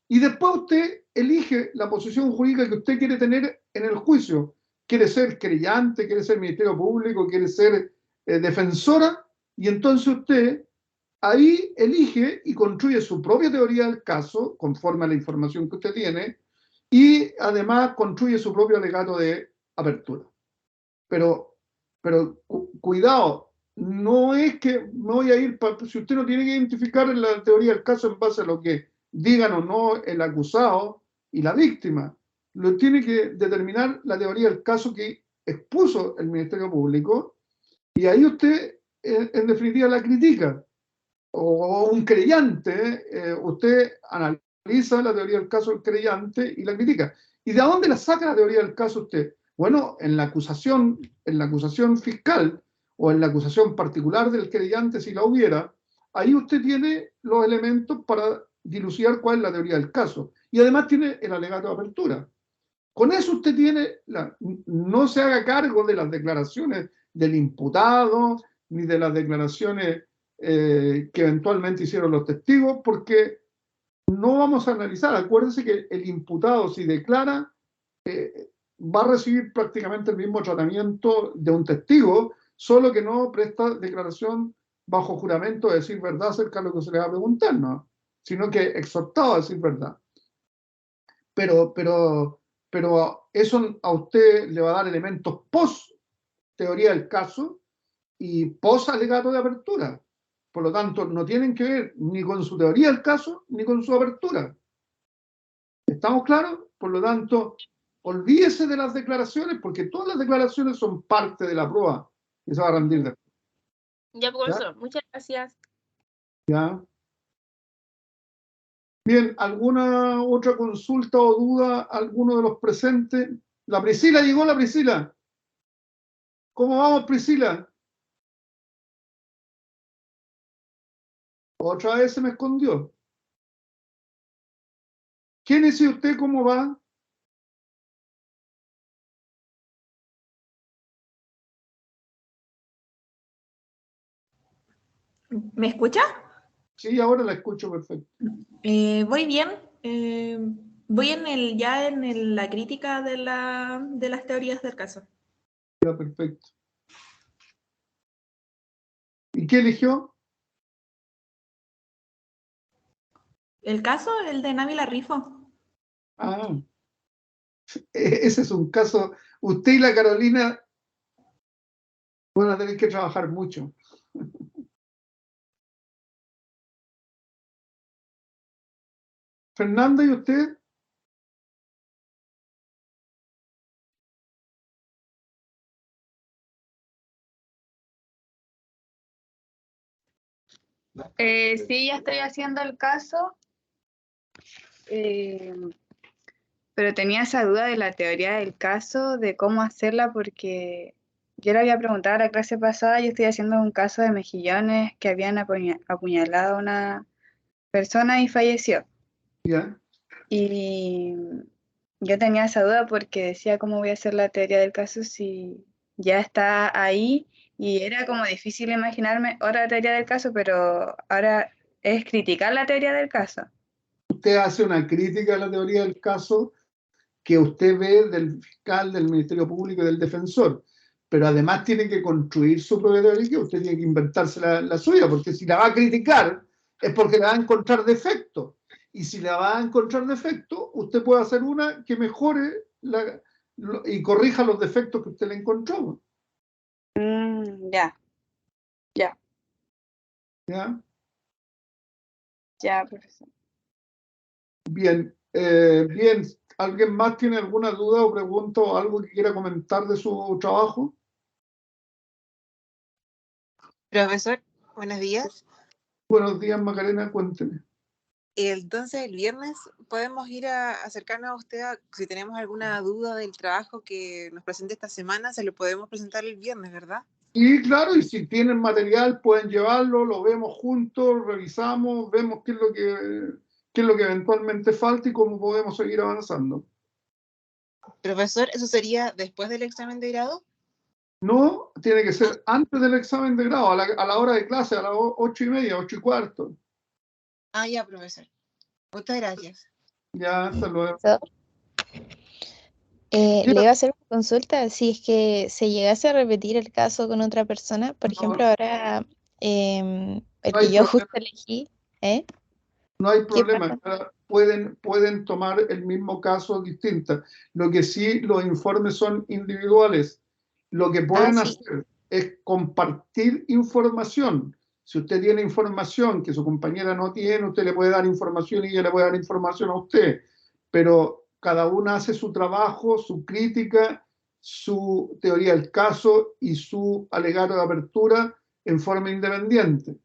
Y después usted elige la posición jurídica que usted quiere tener en el juicio. Quiere ser querellante, quiere ser Ministerio Público, quiere ser defensora, y entonces usted ahí elige y construye su propia teoría del caso, conforme a la información que usted tiene, y además construye su propio alegato de apertura. Pero cuidado, no es que me voy a ir, si usted no tiene que identificar la teoría del caso en base a lo que digan o no el acusado y la víctima, lo tiene que determinar la teoría del caso que expuso el Ministerio Público, y ahí usted en definitiva la critica. O un creyente, usted analiza la teoría del caso del creyente y la critica. ¿Y de dónde la saca la teoría del caso usted? Bueno, en la acusación fiscal o en la acusación particular del creyente, si la hubiera, ahí usted tiene los elementos para dilucidar cuál es la teoría del caso. Y además tiene el alegato de apertura. Con eso usted tiene, no se haga cargo de las declaraciones del imputado, ni de las declaraciones que eventualmente hicieron los testigos, porque no vamos a analizar. Acuérdense que el imputado, si declara, va a recibir prácticamente el mismo tratamiento de un testigo, solo que no presta declaración bajo juramento de decir verdad acerca de lo que se le va a preguntar, ¿no? Sino que exhortado a decir verdad. Pero eso a usted le va a dar elementos post teoría del caso y post alegato de apertura. Por lo tanto, no tienen que ver ni con su teoría del caso ni con su apertura. ¿Estamos claros? Por lo tanto, olvídese de las declaraciones, porque todas las declaraciones son parte de la prueba que se va a rendir después. Ya, profesor, muchas gracias. ¿Ya? Bien, ¿alguna otra consulta o duda? ¿Alguno de los presentes? La Priscila, llegó la Priscila. ¿Cómo vamos, Priscila? Otra vez se me escondió. ¿Quién es usted? ¿Cómo va? ¿Me escucha? Sí, ahora la escucho perfecto. Voy bien. Voy ya en la crítica de las teorías del caso. Ya, perfecto. ¿Y qué eligió? El caso, el de Návila Rifo. Ah, ese es un caso. Usted y la Carolina van a tener que trabajar mucho. Fernanda, ¿y usted? Sí, ya estoy haciendo el caso, pero tenía esa duda de la teoría del caso, de cómo hacerla, porque Yo le había preguntado a la clase pasada, yo estoy haciendo un caso de mejillones que habían apuñalado a una persona y falleció. ¿Ya? Y yo tenía esa duda porque decía cómo voy a hacer la teoría del caso si ya está ahí y era como difícil imaginarme otra teoría del caso, pero ahora es criticar la teoría del caso. Usted hace una crítica a la teoría del caso que usted ve del fiscal, del Ministerio Público y del defensor, pero además tiene que construir su propia teoría, usted tiene que inventarse la suya, porque si la va a criticar es porque le va a encontrar defectos, y si la va a encontrar defectos, usted puede hacer una que mejore y corrija los defectos que usted le encontró. Ya, ya, ¿Ya? ya, profesor. Bien, bien. ¿Alguien más tiene alguna duda o pregunta o algo que quiera comentar de su trabajo? Profesor, buenos días. Buenos días, Macarena, cuénteme. Entonces, el viernes podemos ir a acercarnos a usted si tenemos alguna duda del trabajo que nos presente esta semana, se lo podemos presentar el viernes, ¿verdad? Y claro, y si tienen material pueden llevarlo, lo vemos juntos, revisamos, vemos qué es lo que eventualmente falta y cómo podemos seguir avanzando. Profesor, ¿eso sería después del examen de grado? No, tiene que ser antes del examen de grado, a la hora de clase, a las 8:30, 8:15. Ah, ya, profesor. Muchas gracias. Ya, hasta luego. Le iba a hacer una consulta si es que se llegase a repetir el caso con otra persona, por ejemplo, ahora el No hay que yo problema. justo elegí, ¿eh? No hay ¿Qué problema, pasa? pueden tomar el mismo caso distinta. Lo que sí, los informes son individuales. Lo que pueden Sí. hacer es compartir información. Si usted tiene información que su compañera no tiene, usted le puede dar información y ella le puede dar información a usted. Pero cada una hace su trabajo, su crítica, su teoría del caso y su alegato de apertura en forma independiente.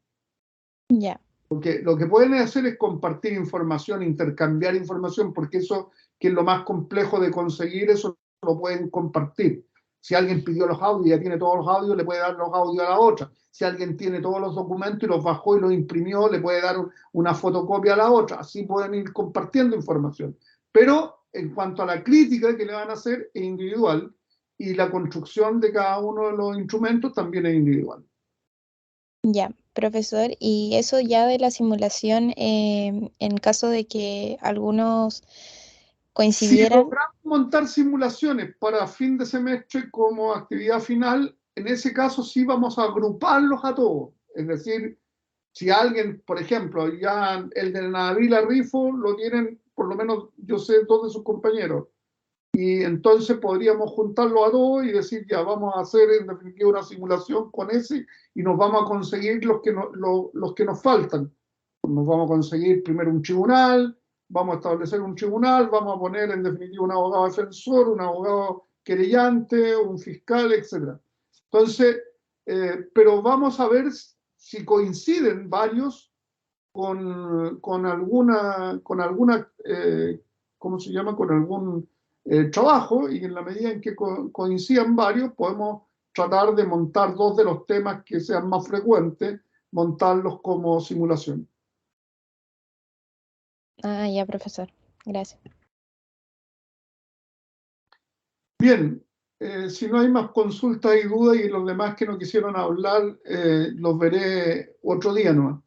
Ya. Porque lo que pueden hacer es compartir información, intercambiar información, porque eso, que es lo más complejo de conseguir, eso lo pueden compartir. Si alguien pidió los audios y ya tiene todos los audios, le puede dar los audios a la otra. Si alguien tiene todos los documentos y los bajó y los imprimió, le puede dar una fotocopia a la otra. Así pueden ir compartiendo información. Pero en cuanto a la crítica que le van a hacer, es individual, y la construcción de cada uno de los instrumentos también es individual. Ya, profesor, y eso ya de la simulación, en caso de que algunos Si coincidieran, logramos montar simulaciones para fin de semestre como actividad final, en ese caso sí vamos a agruparlos a todos. Es decir, si alguien, por ejemplo, ya el de Navila Rifo lo tienen, por lo menos yo sé, dos de sus compañeros. Y entonces podríamos juntarlo a todos y decir, ya vamos a hacer en definitiva una simulación con ese y nos vamos a conseguir los que nos faltan. Nos vamos a conseguir primero un tribunal, vamos a establecer un tribunal, vamos a poner en definitiva un abogado defensor, un abogado querellante, un fiscal, etc. Entonces, pero vamos a ver si coinciden varios con alguna ¿cómo se llama? Con algún trabajo, y en la medida en que coincidan varios, podemos tratar de montar dos de los temas que sean más frecuentes, montarlos como simulación. ya, profesor, gracias. Bien, si no hay más consultas y dudas y los demás que no quisieron hablar, los veré otro día nomás.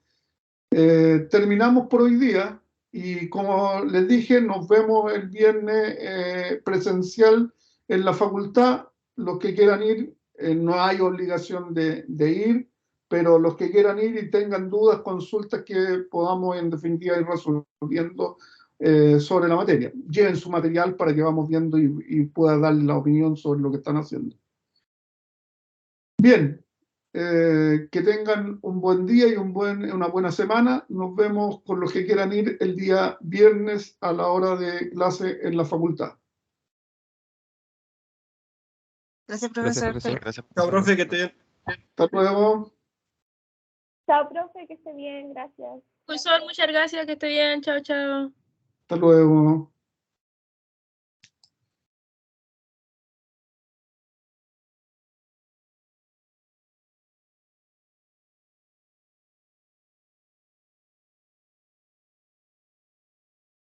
Terminamos por hoy día y como les dije, nos vemos el viernes presencial en la facultad. Los que quieran ir, no hay obligación de ir, pero los que quieran ir y tengan dudas, consultas que podamos en definitiva ir resolviendo sobre la materia. Lleven su material para que vamos viendo y pueda dar la opinión sobre lo que están haciendo. Bien. Que tengan un buen día y una buena semana. Nos vemos con los que quieran ir el día viernes a la hora de clase en la facultad. Gracias, profesor. Gracias, Chao, profe, que esté bien. Hasta luego. Chao, profe, que esté bien, gracias. Profesor, muchas gracias, que esté bien, chao, chao. Hasta luego.